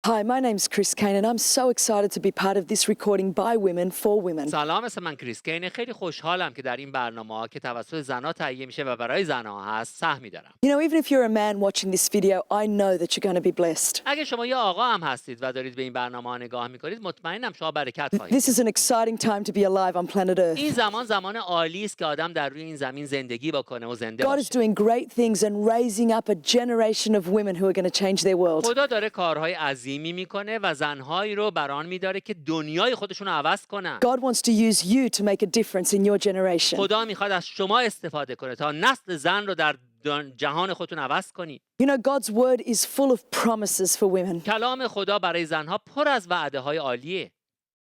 Hi, my name's Chris Kane and I'm so excited to be part of this recording by women for women. سلام، اسم من کریس کینه. خیلی خوشحالم که در این برنامه‌ها که توسط زن‌ها تهیه میشه و برای زن‌ها هست سهمی دارم. You know, even if you're a man watching this video, I know that you're going to be blessed. اگه شما یه آقا هم هستید و دارید به این برنامه‌ها نگاه می‌کنید، مطمئنم شما برکت خواهید. This is an exciting time to be alive on planet Earth. این زمان عالی است که آدم در روی این زمین زندگی بکنه و زنده God is باشه. doing great things and raising up a generation of women who are going to change their world. خدا داره کارهای عظیمی میکنه و زن‌هایی رو بران می‌داره که دنیای خودشون رو عوض کنن. God wants to use you to make a difference in your generation. خدا میخواد از شما استفاده کنه تا نسل زن رو در جهان خودتون عوض کنید. You know, God's word is full of promises for women. کلام خدا برای زنها پر از وعده‌های عالیه.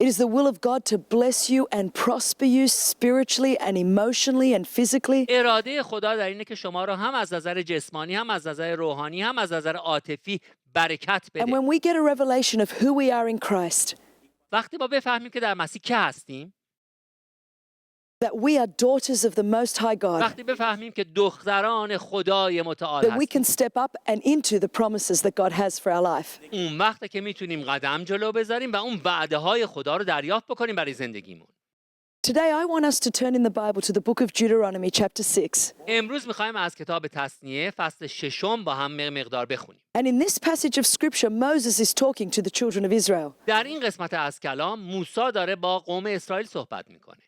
It is the will of God to bless you and prosper you spiritually and emotionally and physically. اراده خدا در اینه که شما رو هم از نظر جسمانی، هم از نظر روحانی، هم از نظر عاطفی برکت And بده. when we get a revelation of who we are in Christ, وقتی ما بفهمیم که در مسیح که هستیم، that we are daughters of the Most High God, وقتی بفهمیم که دختران خدای متعال that we هستیم، can step up and into the promises that God has for our life. اون وقته که میتونیم قدم جلو بذاریم و اون وعده‌های خدا رو دریافت بکنیم برای زندگیمون. Today, I want us to turn in the Bible to the book of Deuteronomy, chapter 6. امروز میخوایم از کتاب تثنیه فصل 6 با هم مقدار بخونیم. And in this passage of scripture, Moses is talking to the children of Israel. در این قسمت از کلام موسی داره با قوم اسرائیل صحبت میکنه.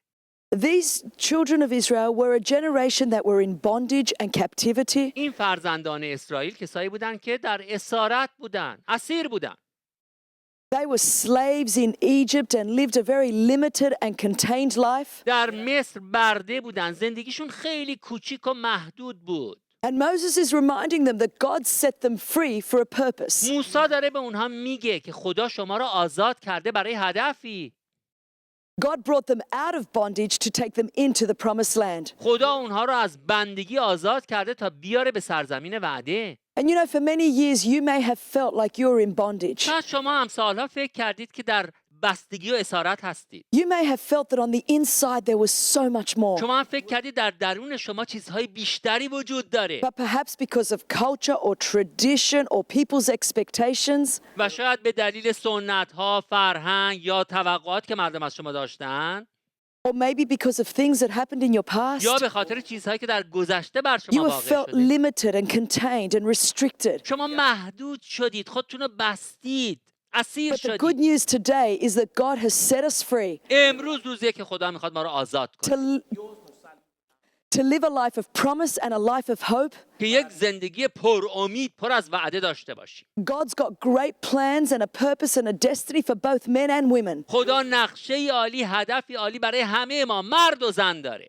These children of Israel were a generation that were in bondage and captivity. این فرزندان اسرائیل کسایی بودن که در اسارت بودن، اسیر بودن. They were slaves in Egypt and lived a very limited and contained life. در مصر برده بودن، زندگیشون خیلی کوچیک و محدود بود. And Moses is reminding them that God set them free for a purpose. موسی داره به اونها میگه که خدا شما را آزاد کرده برای هدفی. God brought them out of bondage to take them into the promised land. خدا اونها را از بندگی آزاد کرده تا بیاره به سرزمین وعده. And you know, for many years, you may have felt like you're in bondage. شاید شما هم سالها فکر کردید که در بستگی و اسارت هستید. You may have felt that on the inside there was so much more. شما هم فکر کردید در درون شما چیزهای بیشتری وجود داره. But perhaps because of culture or tradition or people's expectations, و شاید به دلیل سنت‌ها، فرهنگ یا توقعات که مردم از شما داشتن، or maybe because of things that happened in your past, یا به خاطر چیزهایی که در گذشته بر you شما have واقع felt شده، limited and contained and restricted. شما محدود شدید، خودتون رو بستید، اسیر But the good شدید. news today is that God has set us free امروز روزیه که خدا میخواد ما رو آزاد کنه، to live a life of promise and a life of hope. که یک زندگی پر امید، پر از وعده داشته باشیم. God's got great plans and a purpose and a destiny for both men and women. خدا نقشه عالی، هدفی عالی برای همه ما، مرد و زن داره.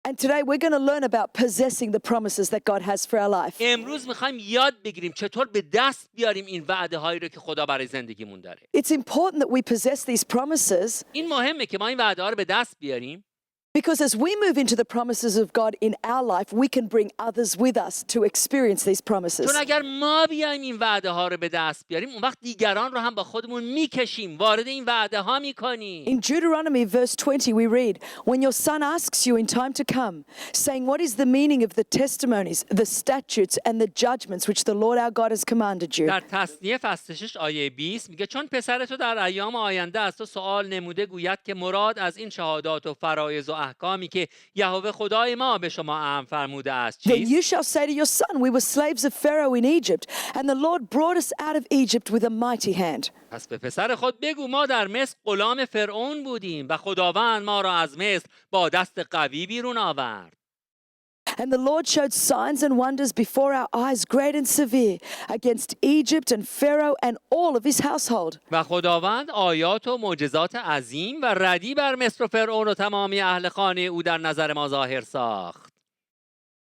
And today we're going to learn about possessing the promises that God has for our life. امروز میخوایم یاد بگیریم چطور به دست بیاریم این وعده هایی رو که خدا برای زندگیمون داره. It's important that we possess these promises این مهمه که ما این وعده ها رو به دست بیاریم، because as we move into the promises of God in our life, we can bring others with us to experience these promises. چون اگر ما بیایم این وعده ها رو به دست بیاریم، اون وقت دیگران رو هم با خودمون میکشیم، وارد این وعده ها میکنیم. In Deuteronomy verse 20 we read, "When your son asks you in time to come, saying, what is the meaning of the testimonies, the statutes and the judgments which the Lord our God has commanded you?" در تثنیه فصل 6 آیه 20 میگه چون پسر تو در ایام آینده از تو سوال نموده گوید که مراد از این شهادات و فرایض و احکامی که یهوه خدای ما به شما امر فرموده است Then چیست؟ you shall say to your son, we were slaves of Pharaoh in Egypt, and the Lord brought us out of Egypt with a mighty hand. پس به پسر خود بگو ما در مصر غلام فرعون بودیم و خداوند ما را از مصر با دست قوی بیرون آورد. And the Lord showed signs and wonders before our eyes, great and severe, against Egypt and Pharaoh and all of his household. و خداوند آیات و معجزات عظیم و ردی بر مصر و فرعون و تمامی اهل خانه او در نظر ما ظاهر ساخت.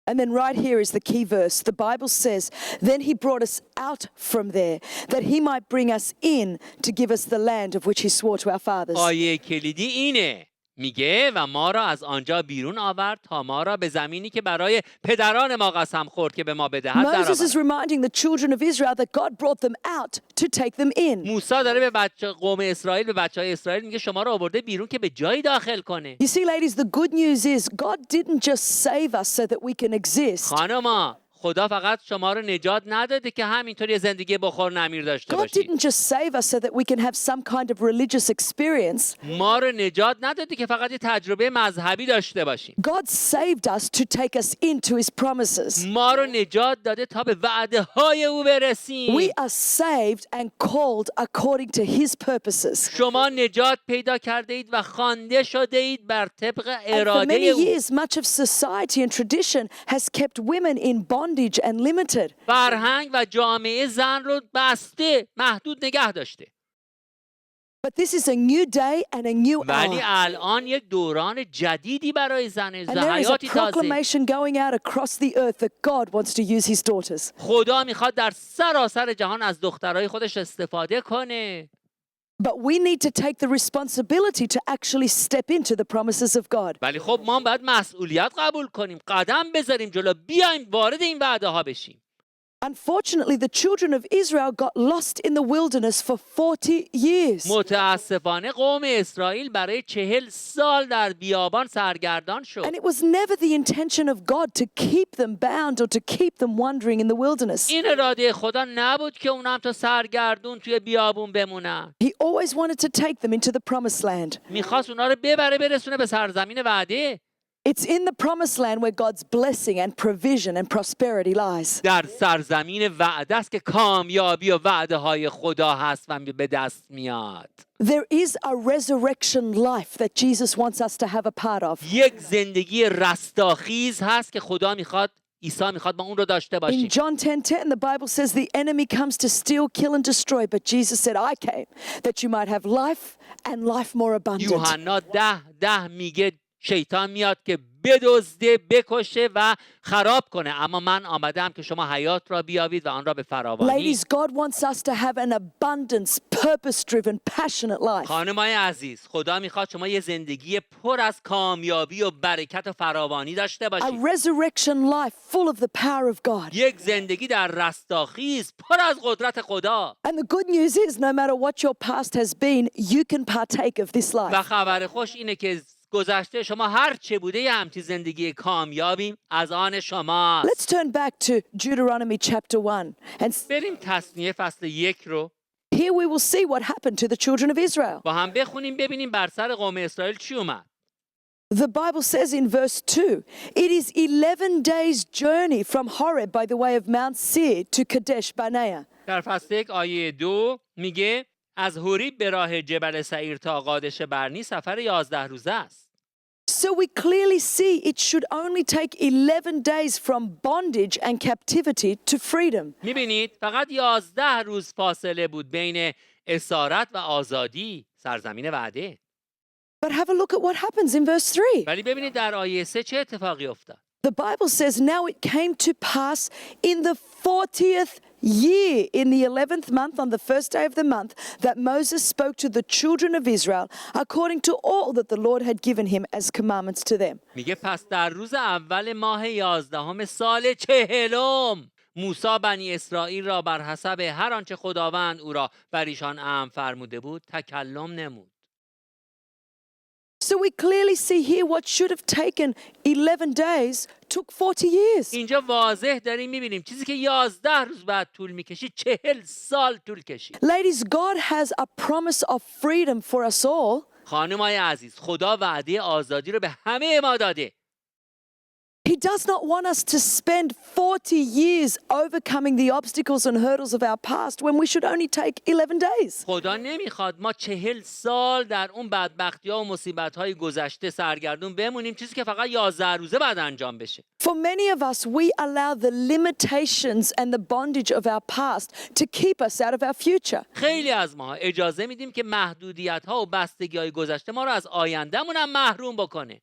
And then right here is the key verse. The Bible says, then he brought us out from there, that he might bring us in to give us the land of which he swore to our fathers. آیه کلیدی اینه، میگه و ما را از آنجا بیرون آورد تا ما را به زمینی که برای پدران ما قسم خورد که به ما بدهد Moses is درآورد. reminding the children of Israel that God brought them out to take them in. موسی داره به قوم اسرائیل، به بچهای اسرائیل میگه شما را آورده بیرون که به جایی داخل کنه. You see, ladies, the good news is God didn't just save us so that we can exist. خانما، خدا فقط شما رو نجات نداده که همینطور یه زندگی بخور نمیر داشته God باشید. didn't just save us so that we can have some kind of religious experience. ما رو نجات نداده که فقط یه تجربه مذهبی داشته باشیم. God saved us to take us into his promises. ما رو نجات داده تا به وعده های او برسیم. We are saved and called according to his purposes. شما نجات پیدا کرده اید و خوانده شده اید بر طبق And for اراده many او. years, much of society and tradition has kept women in bondage and limited. فرهنگ و جامعه زن رو بسته، محدود نگه داشته. But this is a new day and a new ولی hour. الان یک دوران جدیدی برای زن، And there is a حیاتی تازه. proclamation going out across the earth that God wants to use his daughters. خدا میخواد در سراسر جهان از دخترای خودش استفاده کنه. But we need to take the responsibility to actually step into the promises of God. ولی خب ما باید مسئولیت قبول کنیم، قدم بذاریم جلو، بیایم وارد این وعده ها بشیم. Unfortunately, the children of Israel got lost in the wilderness for 40 years. متاسفانه قوم اسرائیل برای 40 سال در بیابان سرگردان شد. And it was never the intention of God to keep them bound or to keep them wandering in the wilderness. این اراده خدا نبود که اونا هم تا سرگردون توی بیابون بمونن. He always wanted to take them into the promised land. میخواست اونا رو ببره برسونه به سرزمین وعده. It's in the promised land where God's blessing and provision and prosperity lies. در سرزمین وعده است که کامیابی و وعده های خدا هست و به دست میاد. There is a resurrection life that Jesus wants us to have a part of. یک زندگی رستاخیز هست که خدا میخواد، عیسی میخواد ما اون رو داشته In باشیم. John 10:10, the Bible says the enemy comes to steal, kill, and destroy. But Jesus said, I came that you might have life and life more abundant. یوحنا 10:10 میگه شیطان میاد که بدزده، بکشه و خراب کنه، اما من آمدم که شما حیات را بیابید و آن را به فراوانی. Ladies, God wants us to have an abundance, purpose-driven, passionate life. خانمای عزیز، خدا میخواد شما یه زندگی پر از کامیابی و برکت و فراوانی داشته A باشید. resurrection life full of the power of God. یک زندگی در رستاخیز پر از قدرت خدا. And the good news is, no matter what your past has been, you can partake of this و life. خبر خوش اینه که گذشته شما هر چه بوده یه همچین زندگی کامیابی از آن شماست. Let's turn back to Deuteronomy chapter 1. And بریم تثنیه فصل 1 رو here we will see what happened to the children of Israel. با هم بخونیم ببینیم بر سر قوم اسرائیل چی اومد. The Bible says in verse 2, it is 11 days' journey from Horeb by the way of Mount Seir to Kadesh Barnea. در فصل 1 آیه 2 میگه از هوریب به راه جبل سعیر تا قادش برنی سفر 11 روزه است. So we clearly see it should only take 11 days from bondage and captivity to freedom. میبینید فقط 11 روز فاصله بود بین اسارت و آزادی، سرزمین وعده. But have a look at what happens in verse 3. ولی ببینید در آیه 3 چه اتفاقی افتاد. The Bible says, now it came to pass in the 40th year, in the 11th month, on the first day of the month, that Moses spoke to the children of Israel according to all that the Lord had given him as commandments to them. میگه پس در روز اول ماه 11 سال 40 موسی بنی اسرائیل را بر حسب هر آنچه خداوند او را بر ایشان امر فرموده بود تکلم نمود. So we clearly see here what should have taken 11 days took 40 years. اینجا واضح داریم میبینیم چیزی که 11 روز بعد طول میکشید 40 سال طول کشید. Ladies, God has a promise of freedom for us all. خانمای عزیز، خدا وعده آزادی رو به همه ما داده. He does not want us to spend 40 years overcoming the obstacles and hurdles of our past when we should only take 11 days. خدا نمیخواد ما 40 سال در اون بدبختی ها و مصیبت های گذشته سرگردون بمونیم، چیزی که فقط 11 روزه بعد انجام بشه. For many of us, we allow the limitations and the bondage of our past to keep us out of our future. خیلی از ما اجازه میدیم که محدودیت ها و بستگی های گذشته ما رو از آیندهمون هم محروم بکنه.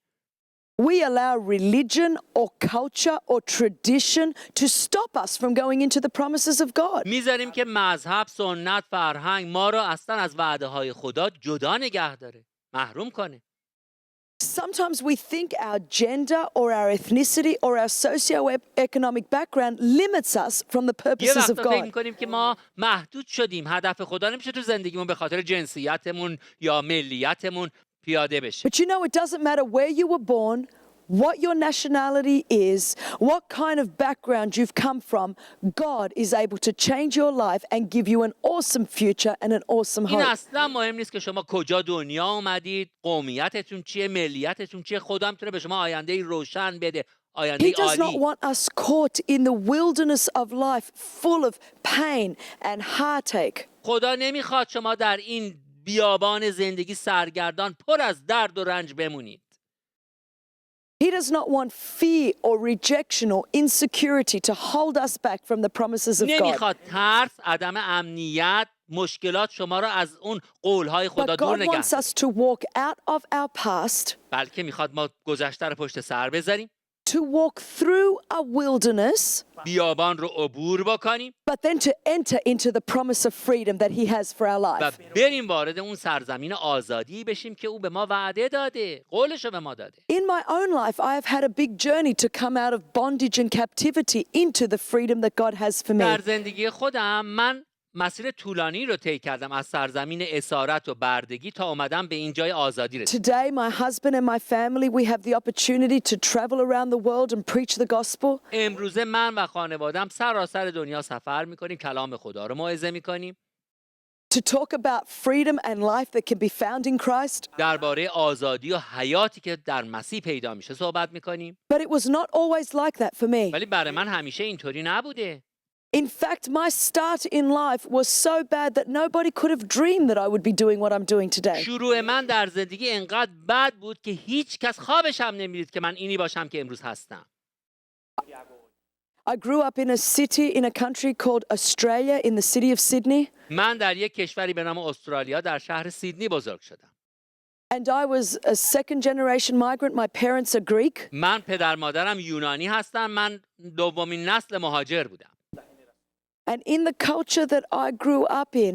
We allow religion or culture or tradition to stop us from going into the promises of God. میذاریم که مذهب، سنت، فرهنگ ما رو اصلا از وعده های خدا جدا نگه داره، محروم کنه. Sometimes we think our gender or our ethnicity or our socio-economic background limits us from the یه purposes of وقتا فکر God. میکنیم که ما محدود شدیم، هدف خدا نمیشه تو زندگیمون به خاطر جنسیتمون یا ملیتمون پیاده بشه. But you know, it doesn't matter where you were born, what your nationality is, what kind of background you've come from, God is able to change your life and give you an awesome future and an awesome این hope. اصلا مهم نیست که شما کجا دنیا اومدید، قومیتتون چیه، ملیتتون چیه. خدا میتونه به شما آینده روشن بده، He آینده does not عالی. want us caught in the wilderness of life full of pain and heartache. خدا نمیخواد شما در این بیابان زندگی سرگردان پر از درد و رنج بمونید. He does not want fear or rejection or insecurity to hold us back from the promises of God. نمیخواد ترس، عدم امنیت، مشکلات شما را از اون قولهای خدا But دور God نگه wants داره. us to walk out of our past, بلکه میخواد ما گذشته رو پشت سر بذاریم، to walk through a wilderness, بیابان رو عبور بکنیم but then to enter into the promise of freedom that He has for our و life. بریم وارد اون سرزمین آزادی بشیم که او به ما وعده داده، قولش رو به ما داده. In my own life, I have had a big journey to come out of bondage and captivity into the freedom that God has for me. در زندگی خودم من مسیر طولانی رو طی کردم، از سرزمین اسارت و بردگی تا اومدم به این جای آزادی رسیدم. Today, my husband and my family, we have the opportunity to travel around the world and preach the gospel. امروزه من و خانوادم سراسر دنیا سفر میکنیم، کلام خدا رو موعظه میکنیم، To talk about freedom and life that can be found in Christ. درباره آزادی و حیاتی که در مسیح پیدا میشه صحبت میکنیم. But it was not always like that for me. ولی برای من همیشه اینطوری نبوده. In fact, my start in life was so bad that nobody could have dreamed that I would be doing what I'm doing today. شروع من در زندگی انقدر بد بود که هیچ کس خوابش هم نمیدید که من اینی باشم که امروز هستم. I grew up in a city, in a country called Australia, in the city of Sydney. من در یک کشوری به نام استرالیا در شهر سیدنی بزرگ شدم. And I was a second generation migrant. My parents are Greek. من پدر مادرم یونانی هستن، من دومین نسل مهاجر بودم. And in the culture that I grew up in,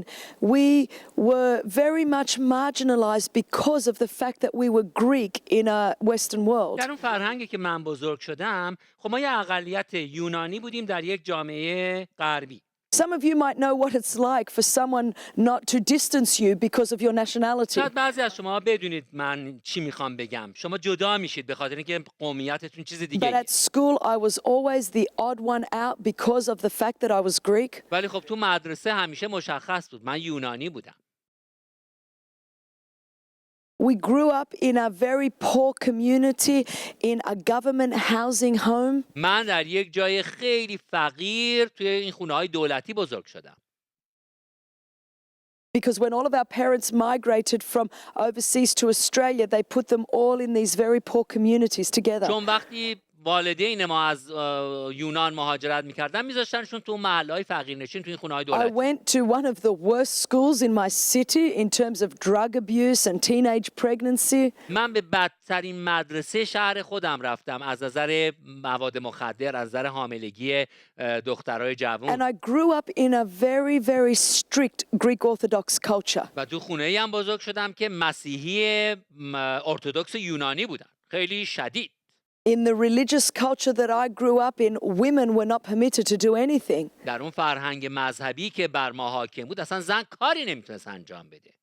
we were very much marginalized because of the fact that we were Greek in a Western world. در اون فرهنگی که من بزرگ شدم، خب ما یه اقلیت یونانی بودیم در یک جامعه غربی. Some of you might know what it's like for someone not to distance you because of your nationality. شاید بعضی از شما بدونید من چی میخوام بگم. شما جدا میشید به خاطر اینکه قومیتتون چیز But دیگه. at school, I was always the odd one out because of the fact that I was Greek. ولی خب تو مدرسه همیشه مشخص بود من یونانی بودم. We grew up in a very poor community in a government housing home. من در یک جای خیلی فقیر توی این خونه‌های دولتی بزرگ شدم. Because when all of our parents migrated from overseas to Australia, they put them all in these very poor communities together. چون وقتی والدین ما از یونان مهاجرت میکردن میذاشتنشون تو محله‌های فقیرنشین تو این خونه‌های I دولتی. went to one of the worst schools in my city in terms of drug abuse and teenage pregnancy. من به بدترین مدرسه شهر خودم رفتم از نظر مواد مخدر، از نظر حاملگی دخترای And جوان. I grew up in a very, very strict Greek Orthodox culture. و تو خونه‌ای هم بزرگ شدم که مسیحی ارتدوکس یونانی بودن، خیلی شدید. In the religious culture that I grew up in, women were not permitted to do anything. در اون فرهنگ مذهبی که بر ما حاکم بود اصلا زن کاری نمیتونست انجام بده.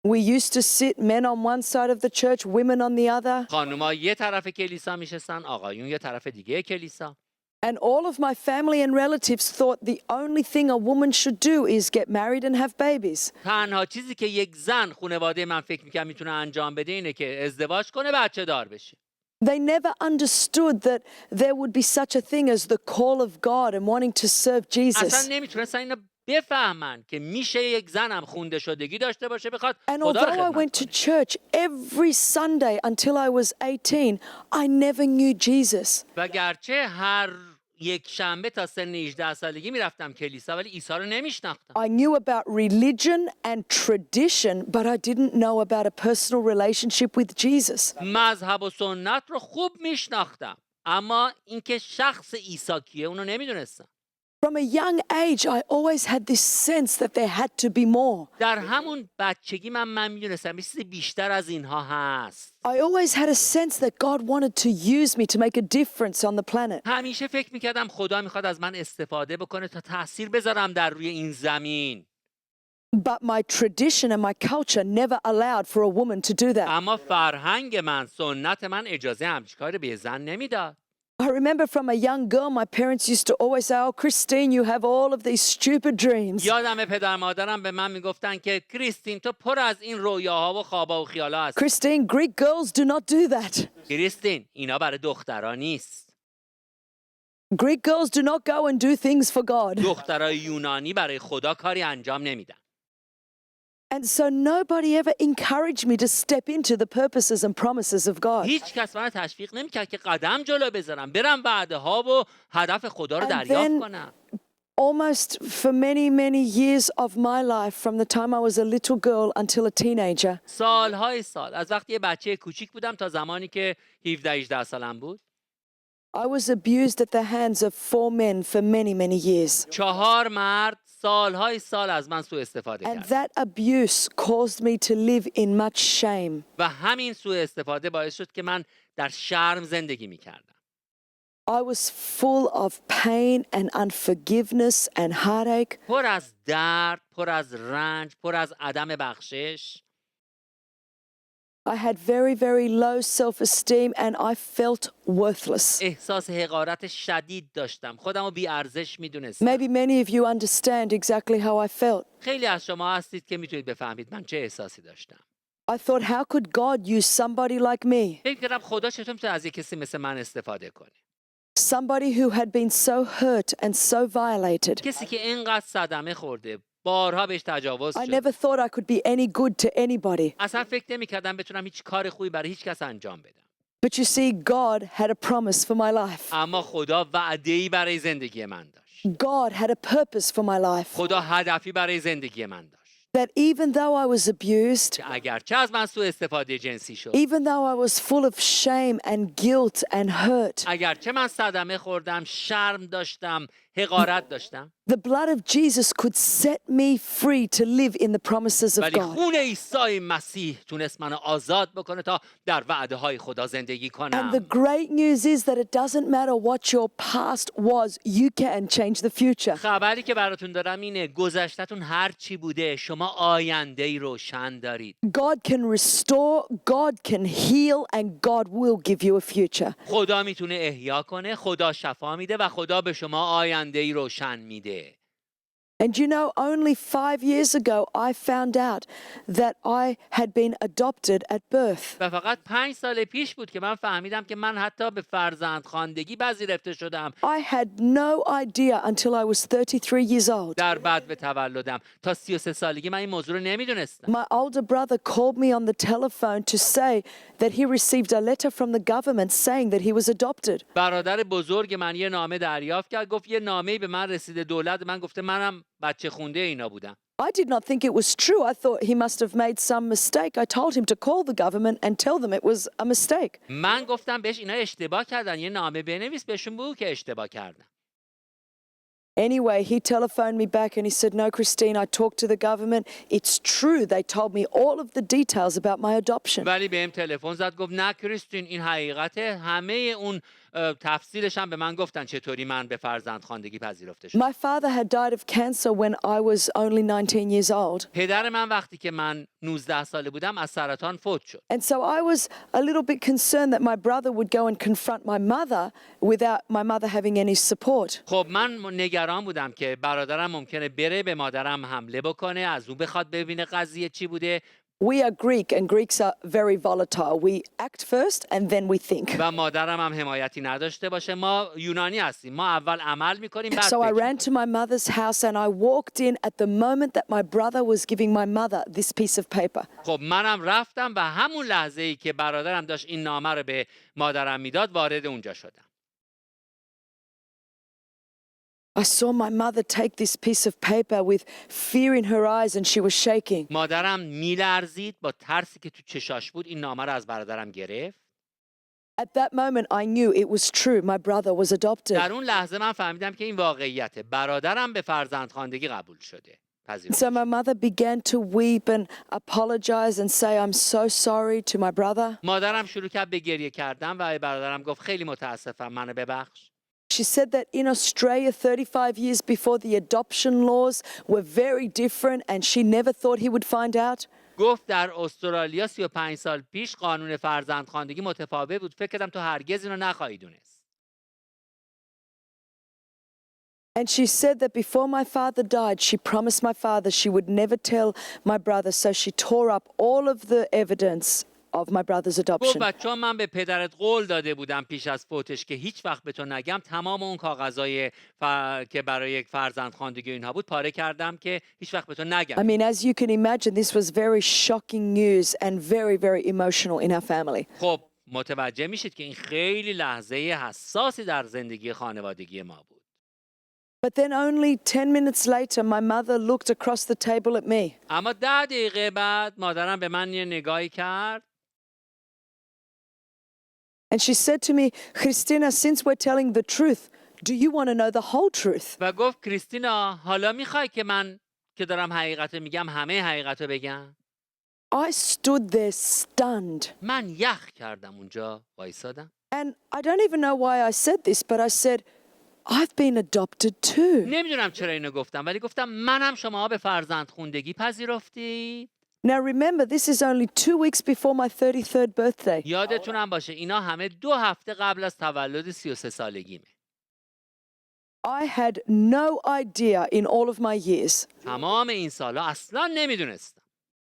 We used to sit men on one side of the church, women on the other. خانوما یه طرف کلیسا میشستن، آقایون یه طرف دیگه کلیسا. And all of my family and relatives thought the only thing a woman should do is get married and have babies. تنها چیزی که یک زن خانواده من فکر میکنم میتونه انجام بده اینه که ازدواج کنه، بچه دار بشه. They never understood that there would be such a thing as the call of God and wanting to serve Jesus. اصلا نمیتونستن اینو بفهمن که میشه یک زن هم خونده شدگی داشته باشه بخواد And خدا رو although I خدمت went to کنه. church every Sunday until I was 18, I never knew Jesus. و گرچه هر یک شنبه تا سن 18 سالگی میرفتم کلیسا ولی عیسی رو نمیشناختم. I knew about religion and tradition, but I didn't know about a personal relationship with Jesus. مذهب و سنت رو خوب میشناختم اما اینکه شخص عیسی کیه اونو نمیدونستم. From a young age, I always had this sense that there had to be more. در همون بچگی من میدونستم یه چیز بیشتر از اینها هست. I always had a sense that God wanted to use me to make a difference on the planet. همیشه فکر میکردم خدا میخواد از من استفاده بکنه تا تأثیر بذارم در روی این زمین. But my tradition and my culture never allowed for a woman to do that. اما فرهنگ من، سنت من اجازه همچین کاری به زن نمیداد. I remember from a young girl, my parents used to always say, "Oh, Christine, you have all of these stupid dreams." یادم پدر مادرم به من میگفتن که کریستین تو پر از این رویاها و خوابا و خیالا هستی. Christine, Greek girls do not do that. کریستین اینا برای دخترها نیست. Greek girls do not go and do things for God. دخترای یونانی برای خدا کاری انجام نمیدن. And so nobody ever encouraged me to step into the purposes and promises of God. هیچ کس من تشویق نمیکرد که قدم جلو بذارم، برم وعده ها و هدف خدا رو And دریافت then- کنم. Almost for many, many years of my life, from the time I was a little girl until a teenager, سالهای سال از وقتی یه بچه کوچیک بودم تا زمانی که 17-18 سالم بود، I was abused at the hands of 4 men for many, many years. 4 مرد سالهای سال از من سوء استفاده And کرد that abuse caused me to live in much shame. و همین سوء استفاده باعث شد که من در شرم زندگی میکردم. I was full of pain and unforgiveness and heartache. پر از درد، پر از رنج، پر از عدم بخشش. I had very, very low self-esteem and I felt worthless. احساس حقارت شدید داشتم. خودم رو بی ارزش میدونستم. Maybe many of you understand exactly how I felt. خیلی از شما هستید که میتونید بفهمید من چه احساسی داشتم. I thought, how could God use somebody like me? فکر کردم خدا چطور میتونه از یک کسی مثل من استفاده کنه. Somebody who had been so hurt and so violated. کسی که اینقدر صدمه خورده، بارها بهش تجاوز I شد. never thought I could be any good to anybody. اصلا فکر نمی‌کردم بتونم هیچ کار خوبی برای هیچ کس انجام بدم. But you see, God had a promise for my life. اما خدا وعده‌ای برای زندگی من داشت. God had a purpose for my life. خدا هدفی برای زندگی من داشت. That even though I was abused, که اگرچه از من سوء استفاده جنسی شد، even though I was full of shame and guilt and hurt, اگرچه من صدمه خوردم، شرم داشتم، حقارت داشتم، the blood of Jesus could set me free to live in the promises of ولی God. خون عیسی مسیح تونست منو آزاد بکنه تا در وعده های خدا زندگی And the کنم. great news is that it doesn't matter what your past was, you can change the future. خبری که براتون دارم اینه گذشتتون هر چی بوده شما آینده ای روشن دارید. God can restore, God can heal, and God will give you a future. خدا میتونه احیا کنه، خدا شفا میده و خدا به شما آینده ای روشن میده. And you know, only 5 years ago, I found out that I had been adopted at birth. و فقط 5 سال پیش بود که من فهمیدم که من حتی به فرزندخواندگی پذیرفته شدم. I had no idea until I was 33 years old. در بعد به تولدم تا 33 سالگی من این موضوع رو نمیدونستم. My older brother called me on the telephone to say that he received a letter from the government saying that he was adopted. برادر بزرگ من یه نامه دریافت کرد، گفت یه نامه‌ای به من رسیده، دولت من گفته منم بچه خونده اینا بودم. I did not think it was true. I thought he must have made some mistake. I told him to call the government and tell them it was a mistake. من گفتم بهش اینا اشتباه کردن، یه نامه بنویس بهشون بگو که اشتباه کردن. Anyway, he telephoned me back and he said, "No, Christine, I talked to the government. It's true. They told me all of the details about my adoption." ولی بهم تلفن زد گفت نه کریستین این حقیقته، همه اون تفصیلش هم به من گفتن چطوری من به فرزندخواندگی پذیرفته شدم. My father had died of cancer when I was only 19 years old. پدر من وقتی که من 19 ساله بودم از سرطان فوت شد. And so I was a little bit concerned that my brother would go and confront my mother without my mother having any support. خب من نگران بودم که برادرم ممکنه بره به مادرم حمله بکنه، از اون بخواد ببینه قضیه چی بوده. We are Greek and Greeks are very volatile. We act first and then we think. و مادرم هم حمایتی نداشته باشه. ما یونانی هستیم، ما اول عمل میکنیم بعد So I فکر ran to my mother's house and I walked in at the moment that my brother was giving my mother this piece of paper. خب منم رفتم و همون لحظه ای که برادرم داشت این نامه رو به مادرم میداد وارد اونجا شدم. I saw my mother take this piece of paper with fear in her eyes and she was shaking. مادرم میلرزید، با ترسی که تو چشاش بود این نامه رو از برادرم گرفت. At that moment I knew it was true. My brother was adopted. در اون لحظه من فهمیدم که این واقعیته، برادرم به فرزندخواندگی قبول شده. So my mother began to weep and apologize and say, "I'm so sorry" to my brother. مادرم شروع کرد به گریه کردن و به برادرم گفت خیلی متاسفم، منو ببخش. She said that in Australia, 35 years before, the adoption laws were very different and she never thought he would find out. گفت در استرالیا 35 سال پیش قانون فرزندخواندگی متفاوت بود. فکر کردم تو هرگز اینو نخواهی دونست. And she said that before my father died, she promised my father she would never tell my brother, so she tore up all of the evidence of my brother's گفت adoption. و چون من به پدرت قول داده بودم پیش از فوتش که هیچ وقت به تو نگم، تمام اون کاغذای که برای یک فرزندخواندگی اینها بود پاره کردم که هیچ وقت به تو I نگم. mean, as you can imagine, this was very shocking news and very, very emotional in our family. خب متوجه میشید که این خیلی لحظه حساسی در زندگی خانوادگی ما بود. But then only 10 minutes later, my mother looked across the table at me. اما 10 دقیقه بعد مادرم به من یه نگاهی کرد And she said to me, Christina, since we're telling the truth, do you want to know the whole truth? و گفت کریستینا حالا میخوای که من که دارم حقیقت میگم همه حقیقت رو بگم؟ I stood there stunned. من یخ کردم اونجا وایسادم. And I don't even know why I said this, but I said, I've been adopted too. نمیدونم چرا اینو گفتم ولی گفتم منم شما به فرزندخوندگی پذیرفتید. Now remember, this is only 2 weeks before my 33rd birthday. یادتونم باشه اینا همه 2 هفته قبل از تولد 33 سالگیمه. I had no idea in all of my years. تمام این سالا اصلا نمیدونستم.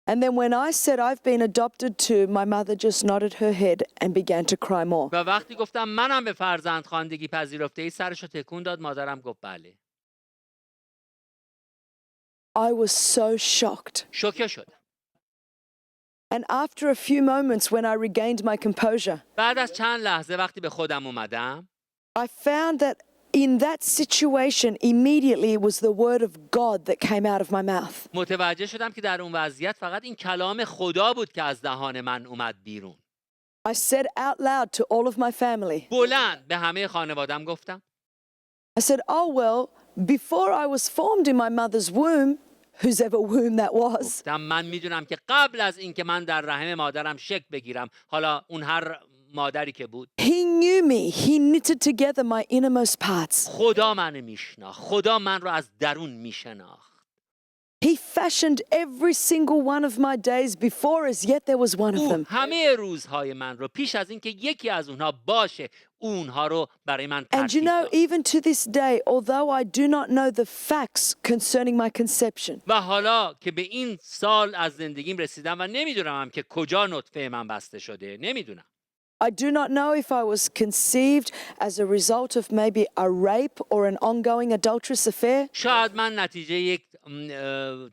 And then when I said I've been adopted too, my mother just nodded her head and began to cry more. و وقتی گفتم منم به فرزندخواندگی پذیرفته ای سرشو تکون داد. مادرم گفت بله. I was so shocked. شوکه شدم. And after a few moments when I regained my composure, بعد از چند لحظه وقتی به خودم اومدم I found that in that situation, immediately it was the word of God that came out of my mouth. متوجه شدم که در اون وضعیت فقط این کلام خدا بود که از دهان من اومد بیرون. I said out loud to all of my family, بلند به همه خانوادم گفتم I said, oh, well, before I was formed in my mother's womb, whose ever womb that was, گفتم من میدونم که قبل از اینکه من در رحم مادرم شکل بگیرم، حالا اون هر مادری که بود، he knew me. He knitted together my innermost parts. خدا منو میشناخت. خدا من رو از درون میشناخت. He fashioned every single one of my days before as yet there was one of او them. همه روزهای من رو پیش از اینکه یکی از اونها باشه، اونها رو برای من And you ترتیب know, داد. even to this day, although I do not know the facts concerning my conception, و حالا که به این سال از زندگیم رسیدم و نمیدونم هم که کجا نطفه من بسته شده، نمیدونم. I do not know if I was conceived as a result of maybe a rape or an ongoing adulterous affair. شاید من نتیجه یک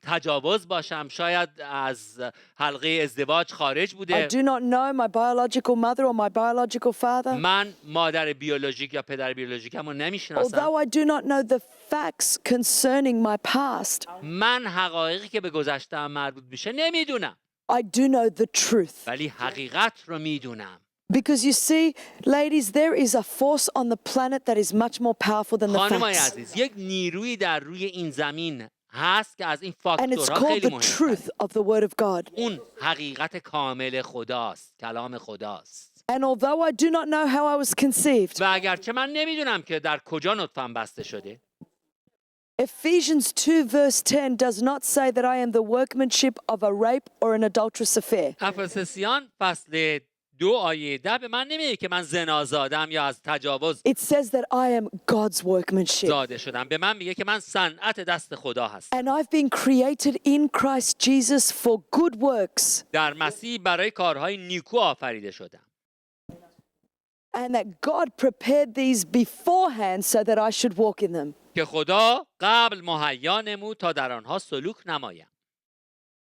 تجاوز باشم، شاید از حلقه ازدواج خارج I بوده. do not know my biological mother or my biological father. من مادر بیولوژیک یا پدر بیولوژیکم رو نمیشناسم. Although I do not know the facts concerning my past, من حقایقی که به گذشته‌ام مربوط میشه نمیدونم، I do know the truth. ولی حقیقت رو میدونم. Because you see, ladies, there is a force on the planet that is much more powerful than the خانمای facts. عزیز، یک نیرویی در روی این زمین هست که از این And it's فاکتورها called خیلی the مهمه. truth of the Word of God. اون حقیقت کامل خداست، کلام خداست. And although I do not know how I was conceived, و اگرچه من نمیدونم که در کجا نطفه‌ام بسته شده، Ephesians 2 verse 10 does not say that I am the workmanship of a rape or an adulterous affair. افسسیان فصل 2 آیه 10 به من نمیگه که من زنا زادم یا از تجاوز It says that I am God's workmanship. زاده شدم. به من میگه که من صنعت دست خدا هستم. And I've been created in Christ Jesus for good works. در مسیح برای کارهای نیکو آفریده شدم. And that God prepared these beforehand so that I should walk in them. که خدا قبل مهیا نمود تا در آنها سلوک نمایم.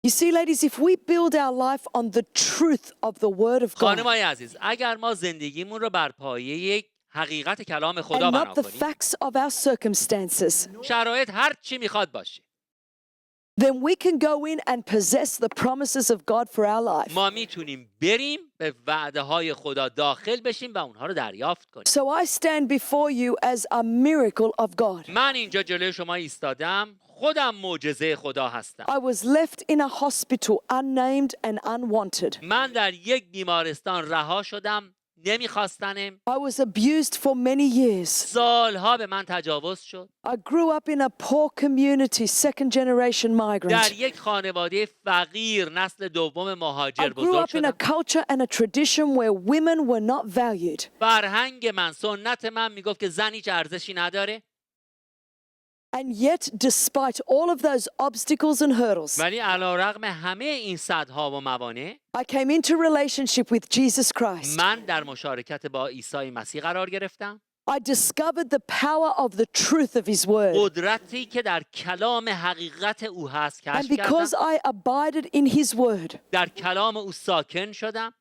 You see, ladies, if we build our life on the truth of the Word of God خانمای عزیز، اگر ما زندگیمون رو بر پایه یک حقیقت کلام خدا and بنا not the کنیم، facts of our circumstances, شرایط هر چی میخواد باشه، then we can go in and possess the promises of God for our life. ما میتونیم بریم به وعده های خدا داخل بشیم و اونها رو دریافت کنیم. So I stand before you as a miracle of God. من اینجا جلوی شما ایستادم، خودم معجزه خدا هستم. I was left in a hospital unnamed and unwanted. من در یک بیمارستان رها شدم، نمیخواستنم. I was abused for many years. سالها به من تجاوز شد. I grew up in a poor community, second generation در migrant. یک خانواده فقیر نسل دوم I مهاجر grew بزرگ up in a شدم. culture and a tradition where women were not valued. فرهنگ من، سنت من میگفت که زن هیچ ارزشی نداره. And yet, despite all of those obstacles and hurdles, ولی علیرغم همه این صدها و موانع، I came into relationship with Jesus Christ. من در مشارکت با عیسی مسیح قرار گرفتم. I discovered the power of the truth of his word. قدرتی که در کلام حقیقت او هست And کشف because کردم. I abided in his word, در کلام او ساکن شدم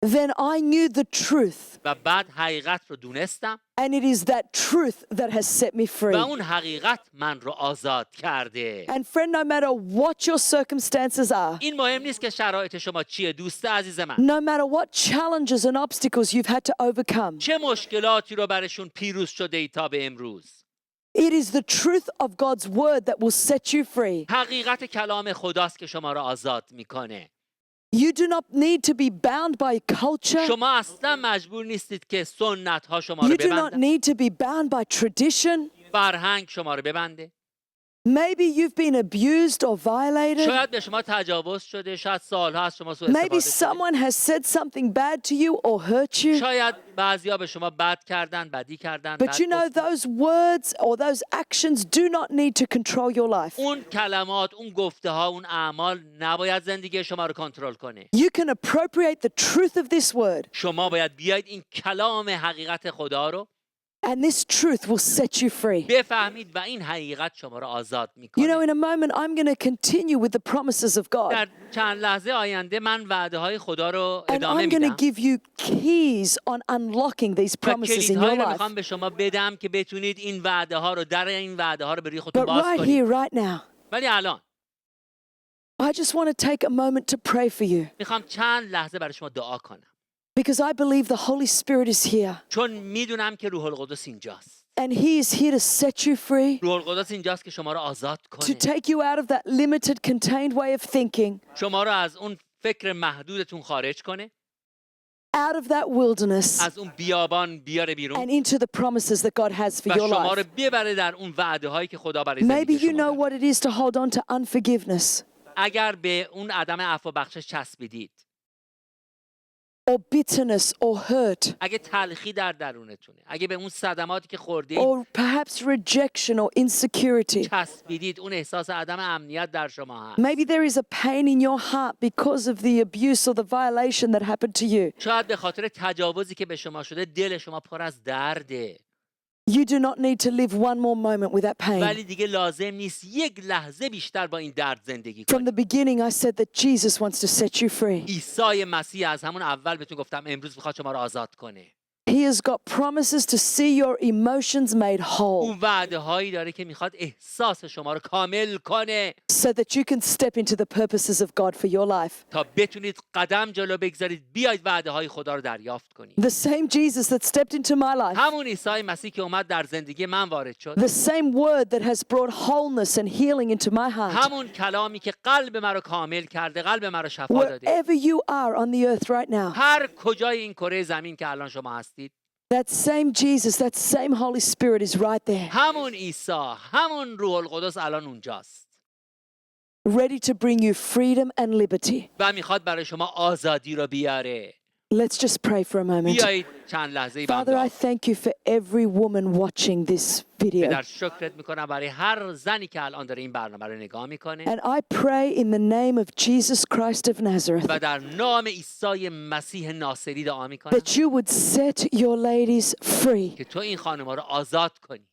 then I knew the truth. و بعد حقیقت رو دونستم And it is that truth that has set me و free. اون حقیقت من رو آزاد کرده. And friend, no matter what your circumstances are, این مهم نیست که شرایط شما چیه دوست عزیز من. no matter what challenges and obstacles you've had to overcome, چه مشکلاتی رو برشون پیروز شده ای تا به امروز. it is the truth of God's word that will set you free. حقیقت کلام خداست که شما رو آزاد میکنه. You do not need to be bound by culture. شما اصلا مجبور نیستید که سنت ها شما رو You do not ببندن. need to be bound by tradition. فرهنگ شما رو ببنده. Maybe you've been abused or violated. شاید به شما تجاوز شده، شاید سالها از شما سوء Maybe استفاده شده. someone has said something bad to you or hurt you. شاید بعضیا به شما بد کردن، بدی کردن. But you know, those words or those actions do not need to control your life. اون کلمات، اون گفته ها، اون اعمال نباید زندگی شما رو کنترل کنه. You can appropriate the truth of this word, شما باید بیاید این کلام حقیقت خدا رو and this truth will set you free. بفهمید و این حقیقت شما رو آزاد You know, میکنه. in a moment, I'm going to continue with the promises of God, در چند لحظه آینده من وعده های خدا رو and ادامه I'm going to میدم. give you keys on unlocking these و promises in your کلیدهایی رو life. میخوام به شما بدم که بتونید این وعده ها رو در این وعده ها رو به روی خودتون But باز right کنید. here, right now, ولی الان I just want to take a moment to pray for you میخوام چند لحظه برای شما دعا کنم. because I believe the Holy Spirit is here, چون میدونم که روح القدس اینجاست. and He is here to set you free, روح القدس اینجاست که شما رو آزاد to کنه. take you out of that limited, contained way of thinking, شما رو از اون فکر محدودتون خارج کنه. out of that wilderness, از اون بیابان بیاره and بیرون into the promises that God has for و your شما رو life. ببره در اون وعده هایی که خدا برای Maybe زندگی you شما know داره. what it is to hold on to unforgiveness اگر به اون عدم عفو بخشش چسبیدید، or bitterness or hurt اگه تلخی در درونتونه، اگه به اون صدماتی که خوردید or perhaps rejection or insecurity. چسبیدید، اون احساس عدم امنیت در شما هست. Maybe there is a pain in your heart because of the abuse or the violation that happened to you. شاید به خاطر تجاوزی که به شما شده دل شما پر از درده. You do not need to live one more moment with that pain. ولی دیگه لازم نیست یک لحظه بیشتر با این درد زندگی From the کنید. beginning, I said that Jesus wants to set you free. عیسی مسیح از همون اول بهتون گفتم امروز میخواد شما رو آزاد کنه. He has got promises to see your emotions made whole اون وعده هایی داره که میخواد احساس شما رو کامل کنه so that you can step into the purposes of God for your life. تا بتونید قدم جلو بگذارید، بیاید وعده های خدا رو دریافت کنید. The same Jesus that stepped into my life, همون عیسی مسیح که اومد در زندگی من وارد شد، the same word that has brought wholeness and healing into my heart. همون کلامی که قلب من رو کامل کرده، قلب من رو شفا داده. Wherever you are on the earth right now, هر کجای این کره زمین که الان شما هستید، that same Jesus, that same Holy Spirit is right there, همون عیسی، همون روح القدس الان اونجاست ready to bring you freedom and liberty. و میخواد برای شما آزادی رو بیاره. Let's just pray for a moment. بیایید چند لحظه با هم Father, I دعا thank you for every woman watching this video. در شکرت میکنم برای هر زنی که الان داره این برنامه رو نگاه میکنه And I pray in the name of Jesus Christ of Nazareth و در نام عیسی مسیح ناصری دعا میکنم that you would set your ladies free. که تو این خانم‌ها رو آزاد کنی.